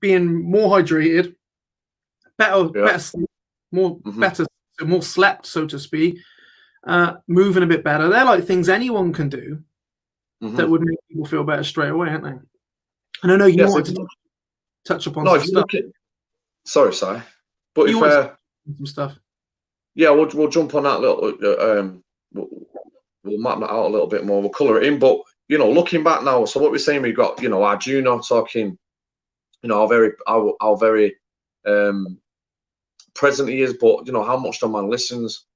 being more hydrated, better sleep, more slept, so to speak, moving a bit better. They're like things anyone can do Mhm. that would make people feel better straight away, aren't they? And I know you Yes, wanted to touch upon no, some if you stuff. look at, sorry, Si, but You if want to some stuff. yeah, we'll jump on that little. We'll map that out a little bit more. We'll colour it in, but you know, looking back now, so what we're saying, we've got, you know, Arjuna talking, you know, how very present he is, but you know how much the man listens.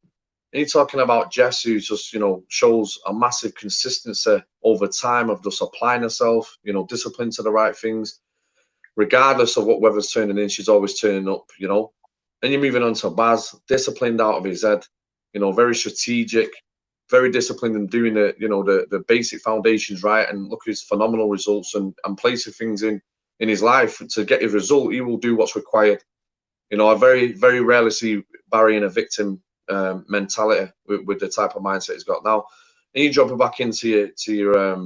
And you're talking about Jess, who just, you know, shows a massive consistency over time of just applying herself, you know, discipline to the right things, regardless of what weather's turning in. She's always turning up, you know. Then you're moving on to Baz, disciplined out of his head, you know, very strategic, very disciplined in doing the basic foundations right. And look at his phenomenal results and placing things in his life to get his result. He will do what's required. You know, I very, very rarely see Barry in a victim mentality with the type of mindset he's got now. And you drop it back into your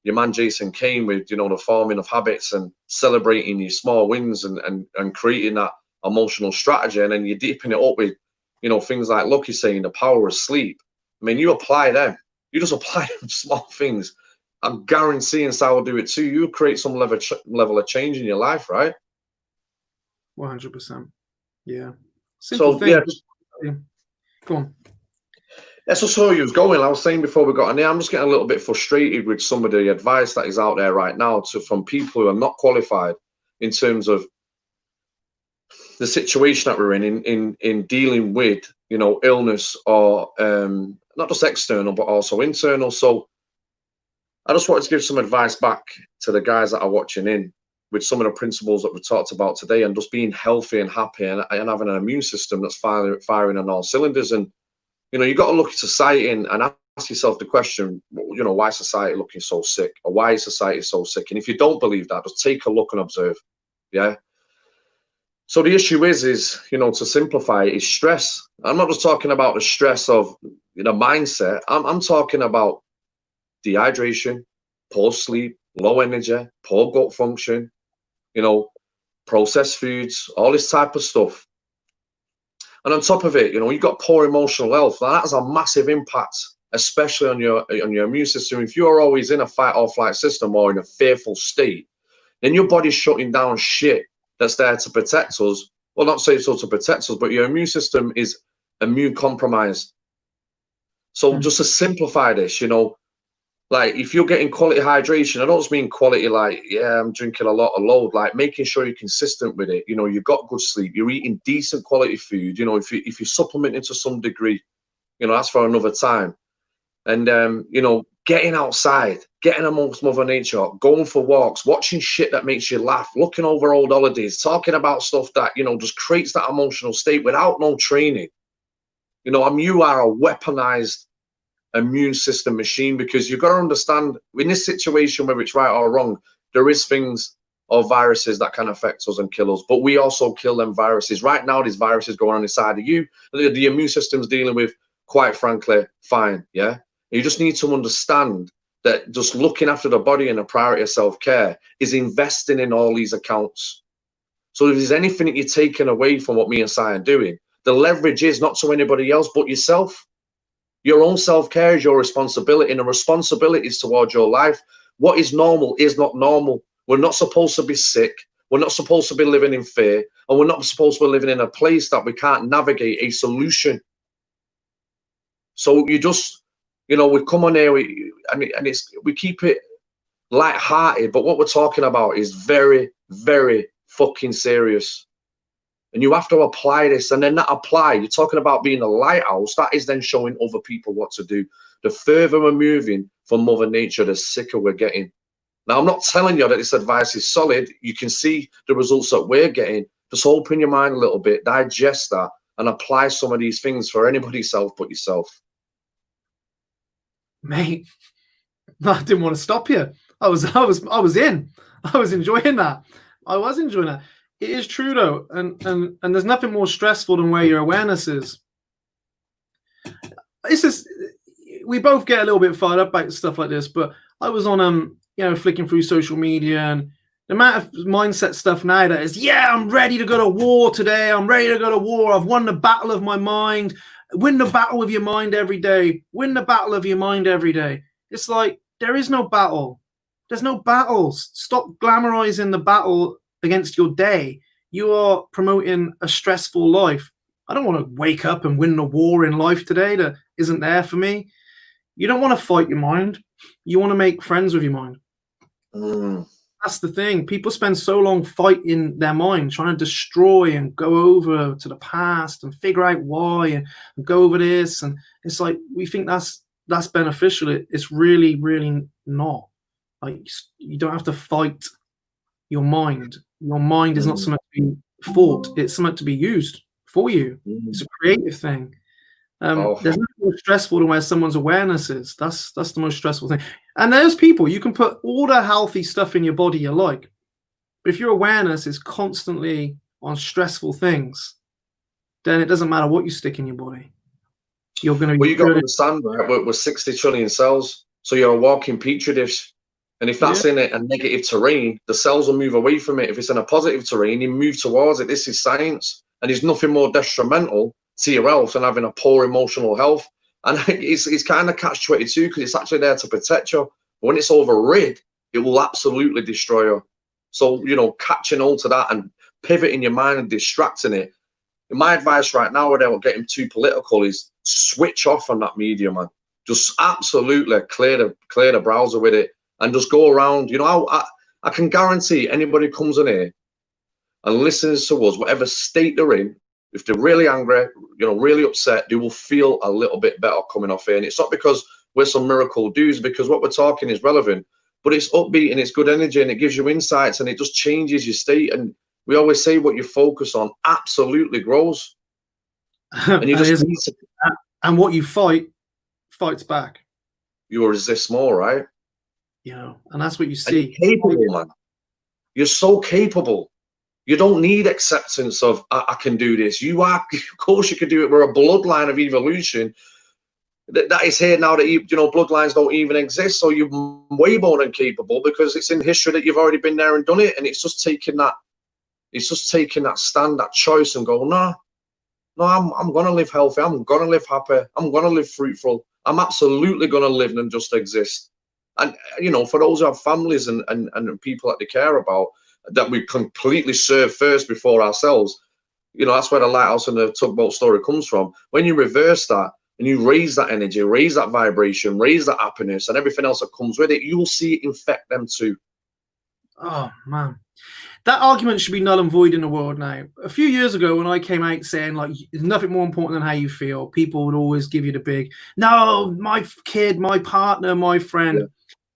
man Jason Kane with, you know, the forming of habits and celebrating your small wins and creating that emotional strategy, and then you're deepening it up with, you know, things like Lucky saying the power of sleep. I mean, you apply them, you just apply them small things. I'm guaranteeing Sal will do it too. You create some level of change in your life, right? 100%. Yeah. Simple So thing. yeah, go on. That's just how you was going. I was saying before we got on here, I'm just getting a little bit frustrated with some of the advice that is out there right now from people who are not qualified in terms of the situation that we're in dealing with, you know, illness or not just external but also internal. So I just wanted to give some advice back to the guys that are watching in with some of the principles that we talked about today, and just being healthy and happy and having an immune system that's firing on all cylinders. And you know, you got to look at society and ask yourself the question, you know, why is society looking so sick, or why is society so sick? And if you don't believe that, just take a look and observe. Yeah. So the issue is, you know, to simplify it, is stress. I'm not just talking about the stress of, you know, mindset. I'm talking about dehydration, poor sleep, low energy, poor gut function, you know, processed foods, all this type of stuff. And on top of it, you know, you've got poor emotional health. Now, that has a massive impact, especially on your immune system. If you're always in a fight or flight system or in a fearful state, then your body's shutting down shit that's there to protect us. Well, not say so to protect us, but your immune system is immune compromised. So just to simplify this, you know, like if you're getting quality hydration, I don't just mean quality like, yeah, I'm drinking a lot of load, like making sure you're consistent with it. You know, you've got good sleep, you're eating decent quality food. You know, if you're supplementing to some degree, you know, that's for another time. And, you know, getting outside, getting amongst Mother Nature, going for walks, watching shit that makes you laugh, looking over old holidays, talking about stuff that, you know, just creates that emotional state without no training. You know, you are a weaponized immune system machine, because you've got to understand in this situation, whether it's right or wrong, there is things or viruses that can affect us and kill us, but we also kill them viruses. Right now, these viruses going on inside of you, the immune system's dealing with, quite frankly, fine. Yeah, you just need to understand that just looking after the body and a priority of self-care is investing in all these accounts. So if there's anything that you're taking away from what me and Si are doing, the leverage is not to anybody else but yourself. Your own self-care is your responsibility, and the responsibility is towards your life. What is normal is not normal. We're not supposed to be sick. We're not supposed to be living in fear. And we're not supposed to be living in a place that we can't navigate a solution. So you just, you know, we come on here, we keep it light-hearted, but what we're talking about is very, very fucking serious. And you have to apply this, and then that apply. You're talking about being a lighthouse. That is then showing other people what to do. The further we're moving from Mother Nature, the sicker we're getting. Now, I'm not telling you that this advice is solid. You can see the results that we're getting. Just open your mind a little bit, digest that, and apply some of these things for anybody else but yourself. Mate, I didn't want to stop you. I was in. I was enjoying that. I was enjoying that. It is true though, and there's nothing more stressful than where your awareness is. It's just, we both get a little bit fired up about stuff like this, but I was on you know, flicking through social media, and the amount of mindset stuff now that is, yeah, I'm ready to go to war today. I'm ready to go to war. I've won the battle of my mind. win the battle of your mind every day. Win the battle of your mind every day. It's like, there is no battle. There's no battles. Stop glamorizing the battle against your day. You are promoting a stressful life. I don't want to wake up and win the war in life today that isn't there for me. You don't want to fight your mind. You want to make friends with your mind. That's the thing. People spend so long fighting their mind, trying to destroy and go over to the past and figure out why and go over this. And it's like, we think that's beneficial. It's really, really not. Like, you don't have to fight your mind. Your mind is not something to be fought. It's something to be used for you. It's a creative thing. There's nothing more stressful than where someone's awareness is. That's the most stressful thing. And there's people, you can put all the healthy stuff in your body you like, but if your awareness is constantly on stressful things, then it doesn't matter what you stick in your body. You're going to. Well, you got to understand, right? We're 60 trillion cells, so you're a walking petri dish. And if that's in a negative terrain, the cells will move away from it. If it's in a positive terrain, you move towards it. This is science, and there's nothing more detrimental to your health than having a poor emotional health. And it's kind of catch-22 because it's actually there to protect you. But when it's overrid, it will absolutely destroy you. So, you know, catching on to that and pivoting your mind and distracting it. My advice right now, without getting too political, is switch off on that media, man. Just absolutely clear the browser with it and just go around. You know, I can guarantee anybody comes in here and listens to us, whatever state they're in, if they're really angry, you know, really upset, they will feel a little bit better coming off here. And it's not because we're some miracle dudes, because what we're talking is relevant, but it's upbeat and it's good energy and it gives you insights and it just changes your state. And we always say what you focus on absolutely grows. And you just need to, and what you fights back. You will resist more, right? You know, and that's what you see. And you're capable, man. You're so capable. You don't need acceptance of I can do this. You are, of course, you can do it. We're a bloodline of evolution that is here now that you know bloodlines don't even exist. So you're way more than capable because it's in history that you've already been there and done it. And it's just taking that. It's just taking that stand, that choice, and go, no, I'm gonna live healthy. I'm gonna live happy. I'm gonna live fruitful. I'm absolutely gonna live and just exist. And you know, for those who have families and people that they care about, that we completely serve first before ourselves, you know, that's where the lighthouse and the tugboat story comes from. When you reverse that and you raise that energy, raise that vibration, raise that happiness and everything else that comes with it, you will see it infect them too. Oh man, that argument should be null and void in the world now. A few years ago when I came out saying like there's nothing more important than how you feel, people would always give you the big, no, my kid, my partner, my friend. Yeah.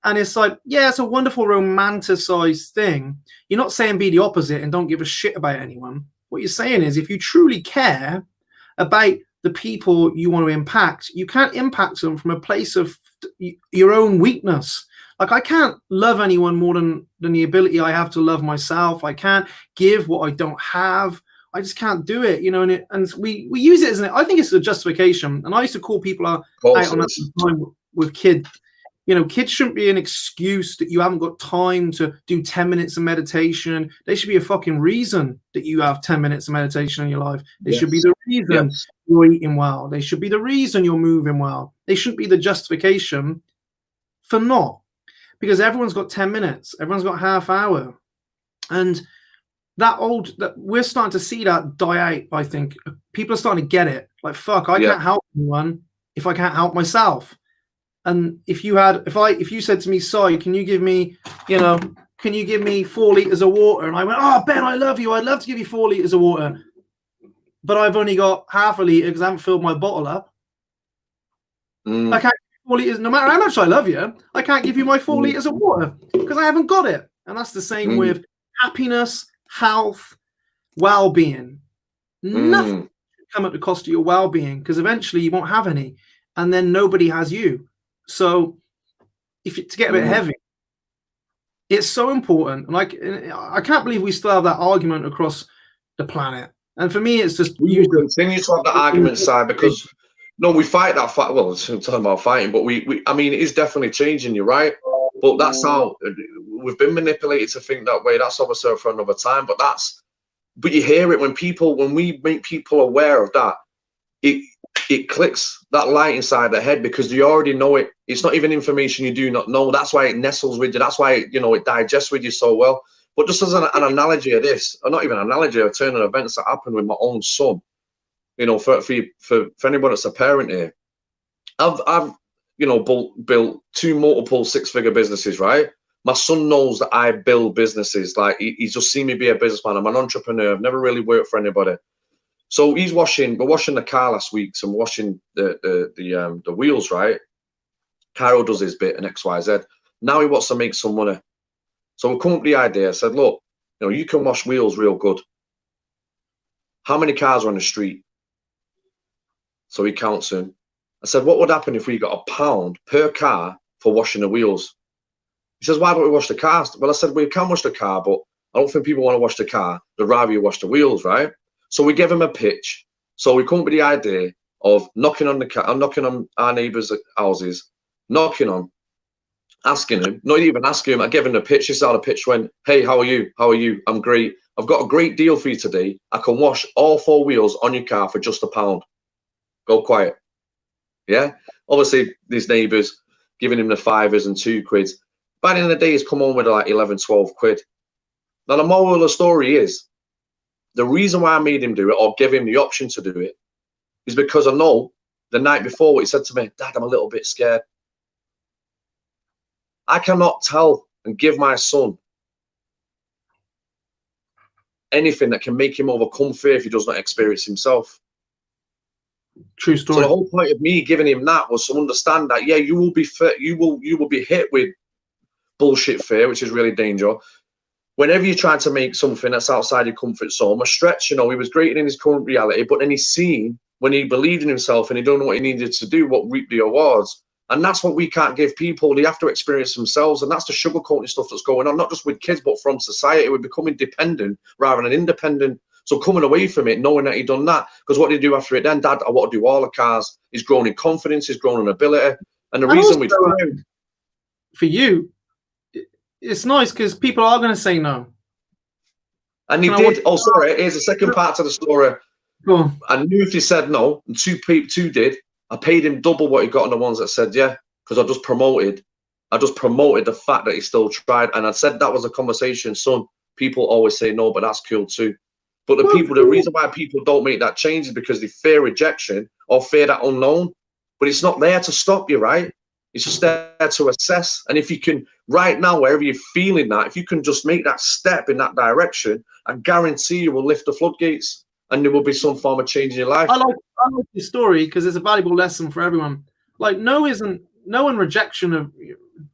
And it's like, yeah, it's a wonderful romanticized thing. You're not saying be the opposite and don't give a shit about anyone. What you're saying is if you truly care about the people you want to impact, you can't impact them from a place of your own weakness. Like I can't love anyone more than the ability I have to love myself. I can't give what I don't have. I just can't do it, you know. And we use it as I think it's a justification. And I used to call people out on that time with kids. You know, kids shouldn't be an excuse that you haven't got time to do 10 minutes of meditation. They should be a fucking reason that you have 10 minutes of meditation in your life. They should be the reason you're eating well. They should be the reason you're moving well. They shouldn't be the justification for not. Because everyone's got 10 minutes. Everyone's got half hour. And that we're starting to see that die out, I think. People are starting to get it. Like, fuck, I can't help anyone if I can't help myself. And if you said to me, Si, can you give me 4 liters of water? And I went, oh, Ben, I love you. I'd love to give you 4 liters of water. But I've only got half a liter because I haven't filled my bottle up. I can't give you 4 liters, no matter how much I love you, I can't give you my 4 liters of water because I haven't got it. And that's the same with happiness, health, well-being. Nothing should come at the cost of your well-being because eventually you won't have any. And then nobody has you. So to get a bit heavy, it's so important. And I can't believe we still have that argument across the planet. And for me, it's just we continue to have that argument side because we fight that fight. Well, it's talking about fighting, but I mean, it is definitely changing. You're right, but that's how we've been manipulated to think that way. That's obviously for another time. But you hear it when we make people aware of that. it clicks that light inside the head because you already know it. It's not even information you do not know. That's why it nestles with you. That's why, you know, it digests with you so well. But just as an analogy of this, or not even an analogy, a turn of events that happened with my own son, you know, for anyone that's a parent here, I've you know, built 2 multiple 6-figure businesses, right? My son knows that I build businesses. Like he's just seen me be a businessman. I'm an entrepreneur. I've never really worked for anybody. So we're washing the car last week. So I'm washing the wheels, right? Cairo does his bit and XYZ. Now he wants to make some money. So we come up with the idea. I said, look, you know, you can wash wheels real good. How many cars are on the street? So he counts them. I said, what would happen if we got £1 per car for washing the wheels? He says, why don't we wash the cars? Well, I said, we can wash the car, but I don't think people want to wash the car. They'd rather you wash the wheels, right? So we gave him a pitch. So we come up with the idea of knocking on our neighbours' houses, asking him, not even asking him, I gave him the pitch. This is how the pitch went. Hey, how are you? How are you? I'm great. I've got a great deal for you today. I can wash all 4 wheels on your car for just £1. Go quiet. Yeah? Obviously, these neighbours giving him the 5s and 2 quids. By the end of the day, he's come home with like 11, 12 quid. Now, the moral of the story is, the reason why I made him do it or give him the option to do it is because I know the night before what he said to me, Dad, I'm a little bit scared. I cannot tell and give my son anything that can make him overcome fear if he does not experience himself. True story. So the whole point of me giving him that was to understand that, yeah, you will be hit with bullshit fear, which is really dangerous. Whenever you try to make something that's outside your comfort zone, a stretch, you know, he was great in his current reality, but then he's seen when he believed in himself and he don't know what he needed to do, what reaped the awards. And that's what we can't give people. They have to experience themselves. And that's the sugarcoating stuff that's going on, not just with kids, but from society. We're becoming dependent rather than independent. So coming away from it, knowing that he'd done that, because what did he do after it then? Dad, I want to do all the cars. He's grown in confidence. He's grown in ability. And the reason we for you, it's nice because people are going to say no. And he did. Oh, sorry. Here's the second part to the story. Go on. I knew if he said no, and two did, I paid him double what he got on the ones that said yeah, because I just promoted the fact that he still tried. And I said that was a conversation. Son, people always say no, but that's cool too. But the reason why people don't make that change is because they fear rejection or fear that unknown. But it's not there to stop you, right? It's just there to assess. And if you can, right now, wherever you're feeling that, if you can just make that step in that direction, I guarantee you will lift the floodgates and there will be some form of change in your life. I like this story because it's a valuable lesson for everyone. Like no and rejection of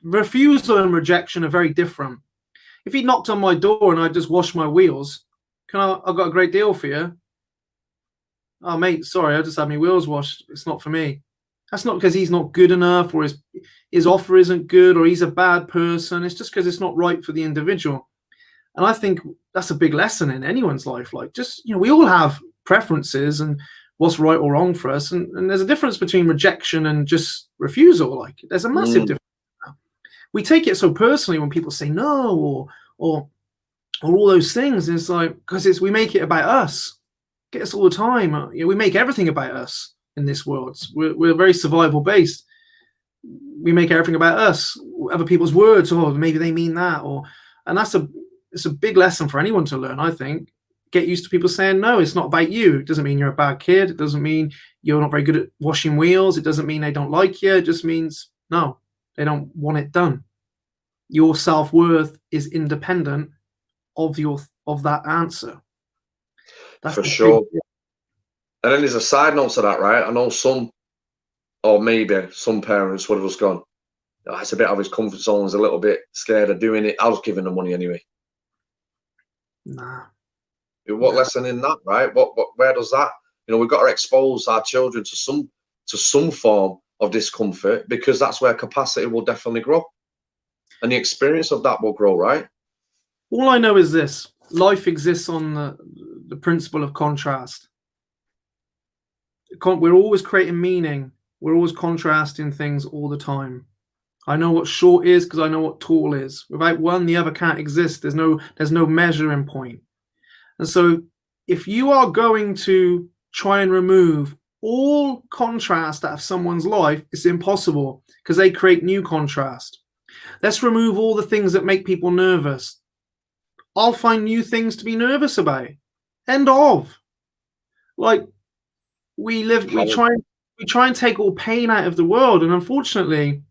refusal and rejection are very different. If he knocked on my door and I just washed my wheels, I've got a great deal for you. Oh mate, sorry, I just had my wheels washed. It's not for me. That's not because he's not good enough or his offer isn't good or he's a bad person. It's just because it's not right for the individual. And I think that's a big lesson in anyone's life. Like just, you know, we all have preferences and what's right or wrong for us. And there's a difference between rejection and just refusal. Like there's a massive difference. We take it so personally when people say no or all those things. And it's like, because we make it about us. Get us all the time. You know, we make everything about us. In this world, we're very survival based. We make everything about us, other people's words, or maybe they mean that, and it's a big lesson for anyone to learn. I think get used to people saying no. It's not about you. It doesn't mean you're a bad kid. It doesn't mean you're not very good at washing wheels. It doesn't mean they don't like you. It just means no, they don't want it done. Your self-worth is independent of that answer. That's for sure. And then there's a side note to that, right? I know some, or maybe some parents would have just gone, oh, it's a bit out of his comfort zone, he's a little bit scared of doing it. I was giving the money anyway. Nah. What lesson in that, right? Where does that, you know, we've got to expose our children to some form of discomfort because that's where capacity will definitely grow. And the experience of that will grow, right? All I know is this. Life exists on the principle of contrast. We're always creating meaning. We're always contrasting things all the time. I know what short is because I know what tall is. Without one, the other can't exist. There's no measuring point. And so if you are going to try and remove all contrast out of someone's life, it's impossible because they create new contrast. Let's remove all the things that make people nervous. I'll find new things to be nervous about. End of. Like we try and take all pain out of the world, and unfortunately,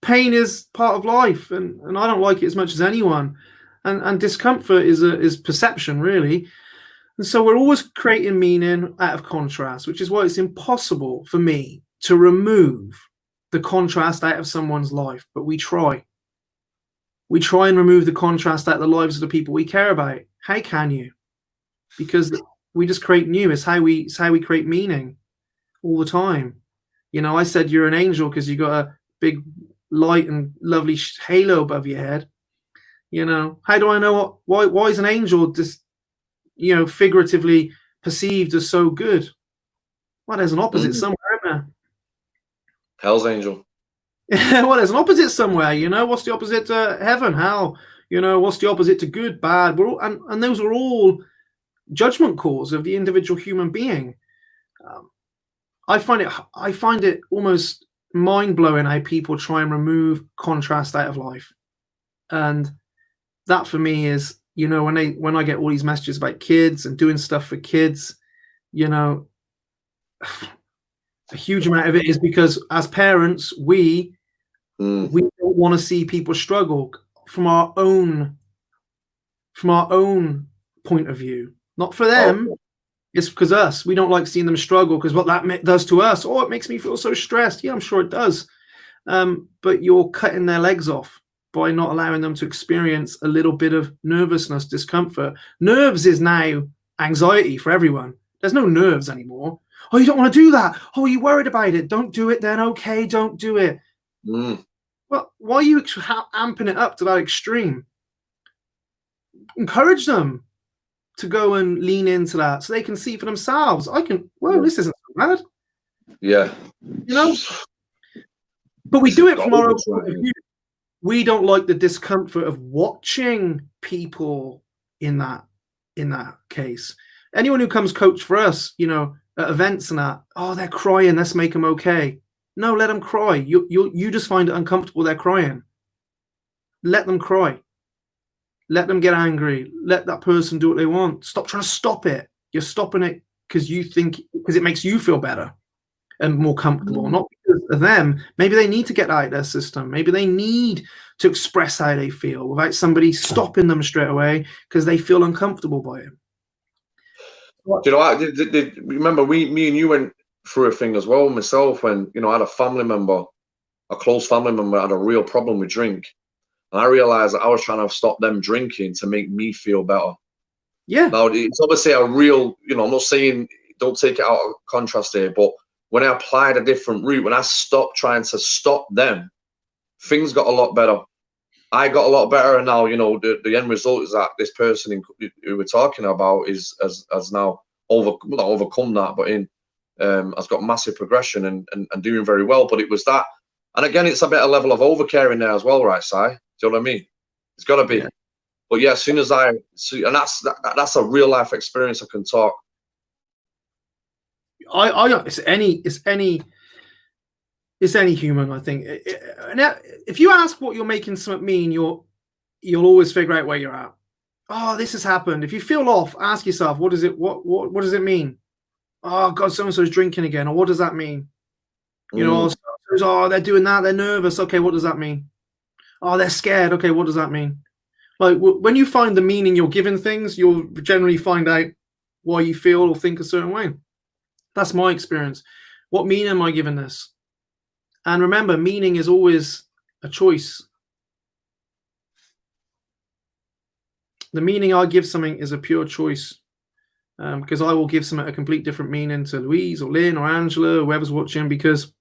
pain is part of life, and I don't like it as much as anyone. And discomfort is perception, really. And so we're always creating meaning out of contrast, which is why it's impossible for me to remove the contrast out of someone's life. But we try. We try and remove the contrast out of the lives of the people we care about. How can you? Because we just create new. It's how we create meaning all the time. You know, I said you're an angel because you got a big light and lovely halo above your head. You know, how do I know why is an angel just, you know, figuratively perceived as so good? Well, there's an opposite somewhere, isn't there? Hell's angel. Well, there's an opposite somewhere. You know, what's the opposite to heaven? Hell. You know, what's the opposite to good, bad? We're all, and those are all judgment calls of the individual human being. I find it almost mind-blowing how people try and remove contrast out of life. And that for me is, you know, when I get all these messages about kids and doing stuff for kids, you know, a huge amount of it is because as parents, we don't want to see people struggle from our own point of view, not for them. It's because we don't like seeing them struggle because what that does to us. Oh, it makes me feel so stressed. Yeah, I'm sure it does. But you're cutting their legs off by not allowing them to experience a little bit of nervousness, discomfort. Nerves is now anxiety for everyone. There's no nerves anymore. Oh, you don't want to do that. Oh, you're worried about it. Don't do it then. Okay, don't do it. Well, why are you amping it up to that extreme? Encourage them to go and lean into that so they can see for themselves. This isn't so bad. Yeah. You know? But we do it from our own point of view. We don't like the discomfort of watching people in that case. Anyone who comes coach for us, you know, at events and that, oh, they're crying, let's make them okay. No, let them cry. You just find it uncomfortable they're crying. Let them cry. Let them get angry. Let that person do what they want. Stop trying to stop it. You're stopping it because it makes you feel better and more comfortable, not because of them. Maybe they need to get out of their system. Maybe they need to express how they feel without somebody stopping them straight away because they feel uncomfortable by it. Do you know, remember me and you went through a thing as well myself when, you know, I had a close family member had a real problem with drink. And I realized that I was trying to stop them drinking to make me feel better. Yeah. Now, it's obviously a real, you know, I'm not saying don't take it out of contrast here, but when I applied a different route, when I stopped trying to stop them, things got a lot better. I got a lot better, and now, you know, the end result is that this person who we're talking about has now overcome that, but has got massive progression and doing very well. But it was that, and again, it's a better level of overcaring there as well, right, Si? Do you know what I mean? It's got to be. Yeah. But yeah, as soon as and that's a real life experience I can talk. It's any human, I think. If you ask what you're making something mean, you'll always figure out where you're at. Oh, this has happened. If you feel off, ask yourself, what does it mean? Oh God, so-and-so's drinking again, or what does that mean? You know, oh, they're doing that, they're nervous. Okay, what does that mean? Oh, they're scared. Okay, what does that mean? Like when you find the meaning you're giving things, you'll generally find out why you feel or think a certain way. That's my experience. What meaning am I giving this? And remember, meaning is always a choice. The meaning I give something is a pure choice, because I will give something a complete different meaning to Louise or Lynn or Angela or whoever's watching, because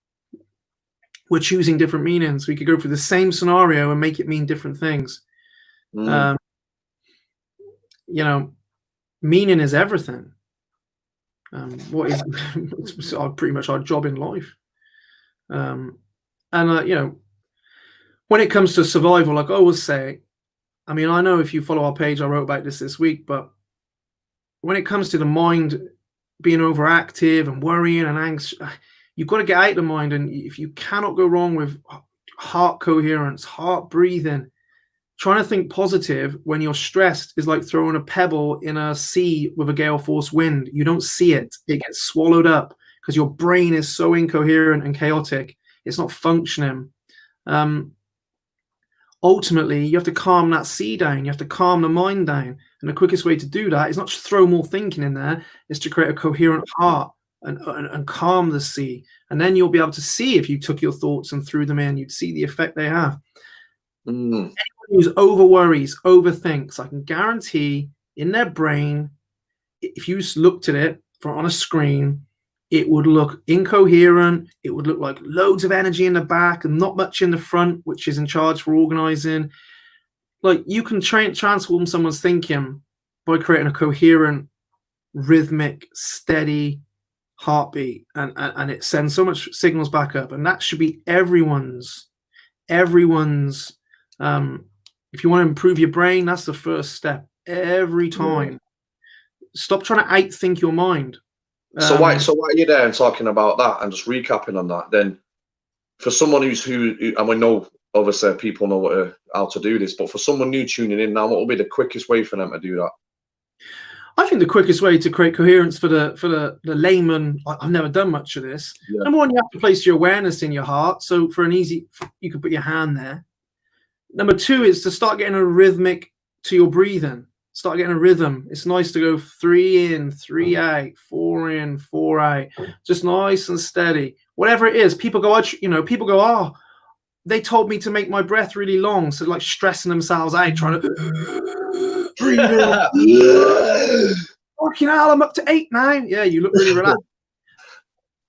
we're choosing different meanings. We could go through the same scenario and make it mean different things. You know, meaning is everything. What is pretty much our job in life. You know, when it comes to survival, like I always say, I mean, I know if you follow our page, I wrote about this week, but when it comes to the mind being overactive and worrying and anxious. You've got to get out of the mind. And if you cannot go wrong with heart coherence, heart breathing, trying to think positive when you're stressed is like throwing a pebble in a sea with a gale force wind. You don't see it. It gets swallowed up because your brain is so incoherent and chaotic. It's not functioning. Ultimately, you have to calm that sea down. You have to calm the mind down. And the quickest way to do that is not just throw more thinking in there, is to create a coherent heart and calm the sea. And then you'll be able to see, if you took your thoughts and threw them in, you'd see the effect they have. Anyone who's over worries, overthinks, I can guarantee in their brain, if you just looked at it on a screen, it would look incoherent. It would look like loads of energy in the back and not much in the front, which is in charge for organizing. Like, you can transform someone's thinking by creating a coherent, rhythmic, steady heartbeat, and it sends so much signals back up. And that should be everyone's. If you want to improve your brain, that's the first step every time. Stop trying to outthink your mind. So why are you there and talking about that and just recapping on that? Then, for someone who and we know obviously people know how to do this, but for someone new tuning in now, what will be the quickest way for them to do that? I think the quickest way to create coherence for the layman, I've never done much of this. Yeah. Number one, you have to place your awareness in your heart. So you can put your hand there. Number two is to start getting a rhythmic to your breathing. Start getting a rhythm. It's nice to go 3 in, 3 out, 4 in, 4 out. Just nice and steady. Whatever it is, people go, oh, they told me to make my breath really long. So like stressing themselves out, trying to breathe in. Fucking hell, I'm up to 8 now. Yeah, you look really relaxed.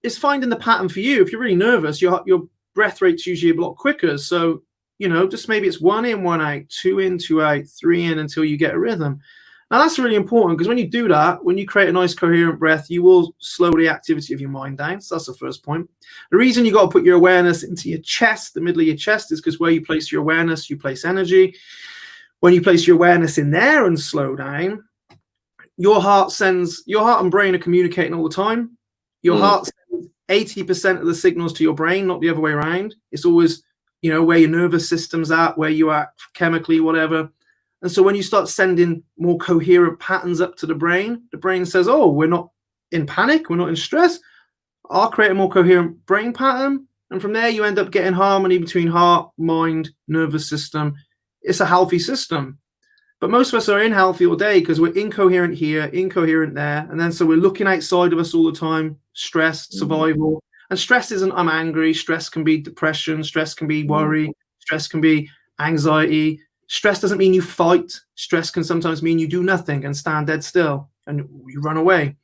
It's finding the pattern for you. If you're really nervous, your breath rate's usually a lot quicker. So, just maybe it's 1 in, 1 out, 2 in, 2 out, 3 in until you get a rhythm. Now that's really important, because when you do that, when you create a nice coherent breath, you will slow the activity of your mind down. So that's the first point. The reason you got to put your awareness into your chest, the middle of your chest, is because where you place your awareness, you place energy. When you place your awareness in there and slow down, your heart and brain are communicating all the time. Your heart sends 80% of the signals to your brain, not the other way around. It's always where your nervous system's at, where you are chemically, whatever. And so when you start sending more coherent patterns up to the brain says, oh, we're not in panic, we're not in stress. I'll create a more coherent brain pattern. And from there, you end up getting harmony between heart, mind, nervous system. It's a healthy system. But most of us are unhealthy all day because we're incoherent here, incoherent there. And then so we're looking outside of us all the time, stress, survival. And stress isn't I'm angry. Stress can be depression. Stress can be worry. Stress can be anxiety. Stress doesn't mean you fight. Stress can sometimes mean you do nothing and stand dead still and you run away.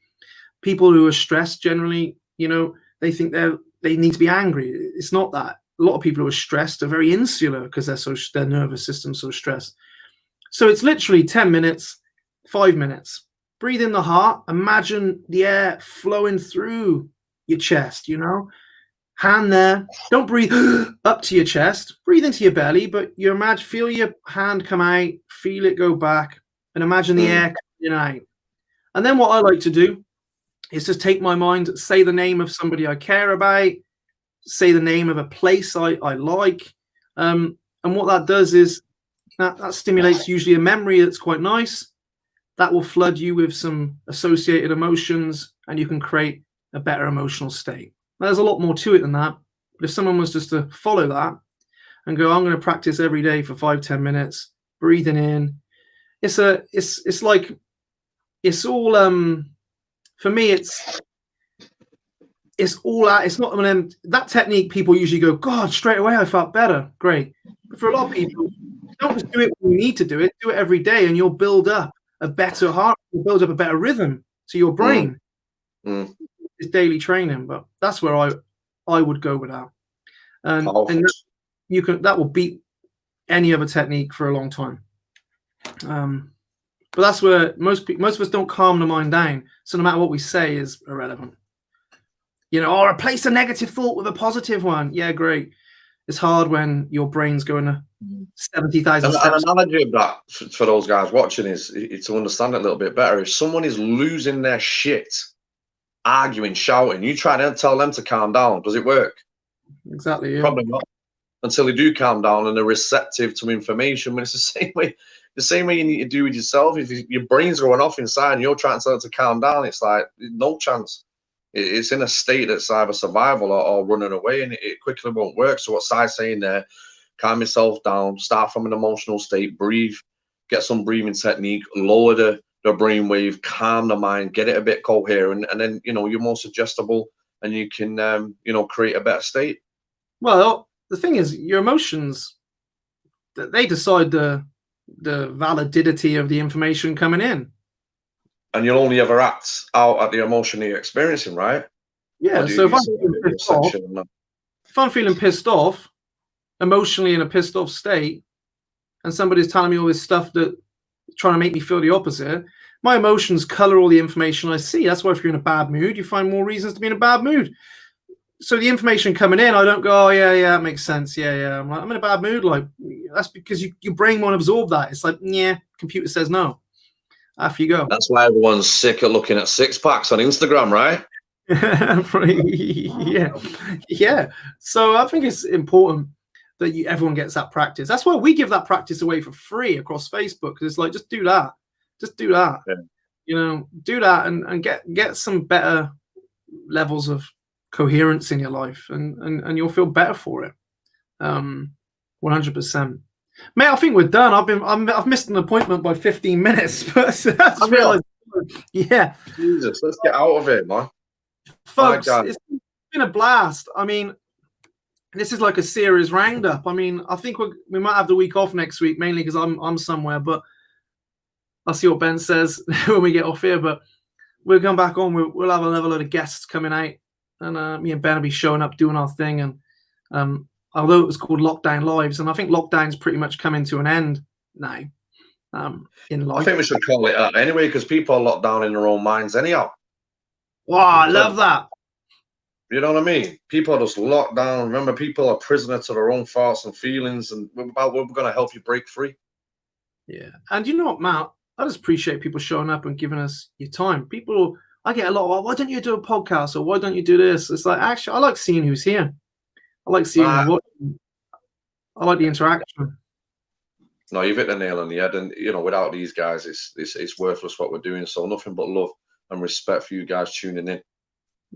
People who are stressed generally, they think they need to be angry. It's not that. A lot of people who are stressed are very insular because their nervous system's so stressed. So it's literally 10 minutes, 5 minutes. Breathe in the heart. Imagine the air flowing through your chest, hand there. Don't breathe up to your chest. Breathe into your belly, but feel your hand come out, feel it go back, and imagine the air coming out. And then what I like to do is just take my mind, say the name of somebody I care about, say the name of a place I like. And what that does is that stimulates usually a memory that's quite nice. That will flood you with some associated emotions, and you can create a better emotional state. Now, there's a lot more to it than that. But if someone was just to follow that and go, I'm going to practice every day for 5-10 minutes, breathing in. It's all for me, it's all out. It's not that technique. People usually go, God, straight away I felt better. Great. But for a lot of people, don't just do it when you need to do it every day, and you'll build up a better heart, you'll build up a better rhythm to your brain. It's daily training, but that's where I would go with that. And that will beat any other technique for a long time. But that's where most of us don't calm the mind down. So no matter what we say is irrelevant. Or replace a negative thought with a positive one. Yeah, great. It's hard when your brain's going to 70,000 steps. An analogy of that for those guys watching is to understand it a little bit better. If someone is losing their shit arguing, shouting. You try to tell them to calm down. Does it work? Exactly. Yeah. Probably not. Until they do calm down and they're receptive to information. But it's the same way. The same way you need to do with yourself. If your brain's going off inside and you're trying to tell it to calm down, it's like no chance. It's in a state that's either survival or running away, and it quickly won't work. So what Sai's saying there, calm yourself down, start from an emotional state, breathe, get some breathing technique, lower the brain wave, calm the mind, get it a bit coherent, and then you're more suggestible and you can create a better state. Well, the thing is, your emotions, they decide the validity of the information coming in. And you'll only ever act out at the emotion you're experiencing, right? Yeah. So if I'm feeling pissed off, emotionally in a pissed off state, and somebody's telling me all this stuff that trying to make me feel the opposite, my emotions color all the information I see. That's why if you're in a bad mood, you find more reasons to be in a bad mood. So the information coming in, I don't go, oh yeah, that makes sense. Yeah. I'm in a bad mood. Like, that's because your brain won't absorb that. It's like, yeah, computer says no. Off you go. That's why everyone's sick of looking at six packs on Instagram, right? Yeah. So I think it's important that everyone gets that practice. That's why we give that practice away for free across Facebook. Because it's like, just do that. Yeah. Do that and get some better levels of coherence in your life, and you'll feel better for it. 100%. Mate, I think we're done. I've missed an appointment by 15 minutes, but I just realized. Yeah. Jesus, let's get out of it, man. Folks, it's been a blast. I mean, this is like a serious roundup. I mean, I think we might have the week off next week, mainly because I'm somewhere, but I'll see what Ben says when we get off here. But we'll come back on. We'll have another load of guests coming out, and me and Ben will be showing up, doing our thing. And although it was called Lockdown Lives, and I think lockdown's pretty much coming to an end now. In life, I think we should call it that anyway, because people are locked down in their own minds anyhow. Wow, I love that. You know what I mean? People are just locked down. Remember, people are prisoner to their own thoughts and feelings, and we're going to help you break free. Yeah, and you know what, Matt? I just appreciate people showing up and giving us your time. I get a lot of, why don't you do a podcast, or why don't you do this? It's like, actually, I like seeing who's here. I like seeing what. I like the interaction. No, you've hit the nail on the head, and without these guys, it's worthless what we're doing. So nothing but love and respect for you guys tuning in.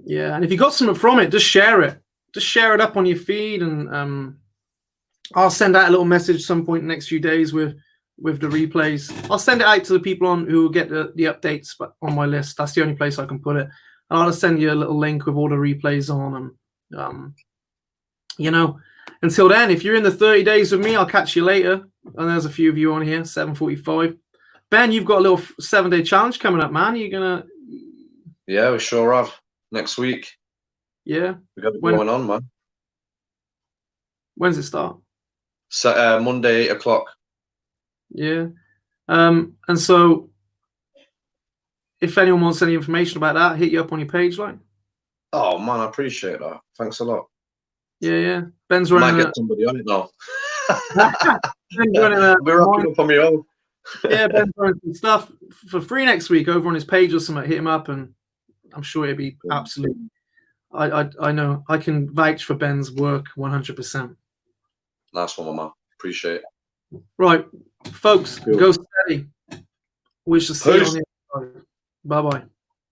Yeah, and if you got something from it, just share it. Just share it up on your feed, and I'll send out a little message some point in the next few days with the replays. I'll send it out to the people who will get the updates on my list. That's the only place I can put it. And I'll just send you a little link with all the replays on. And until then, if you're in the 30 days with me, I'll catch you later. And there's a few of you on here, 7:45. Ben, you've got a little 7-day challenge coming up, man. You're gonna? Yeah, we sure have. Next week. Yeah. We got it going on, man. When's it start? So, Monday, 8 o'clock. Yeah. And so if anyone wants any information about that, hit you up on your page, like. Oh man, I appreciate that. Thanks a lot. Yeah. Ben's running. Might get somebody on it now. We're rocking up on my own. Yeah, Ben's running some stuff for free next week over on his page or something. Hit him up, and I'm sure it'd be absolutely. I know I can vouch for Ben's work 100%. Nice one, man. Appreciate it. Right, folks, go steady. We shall see you on the other side. Bye-bye.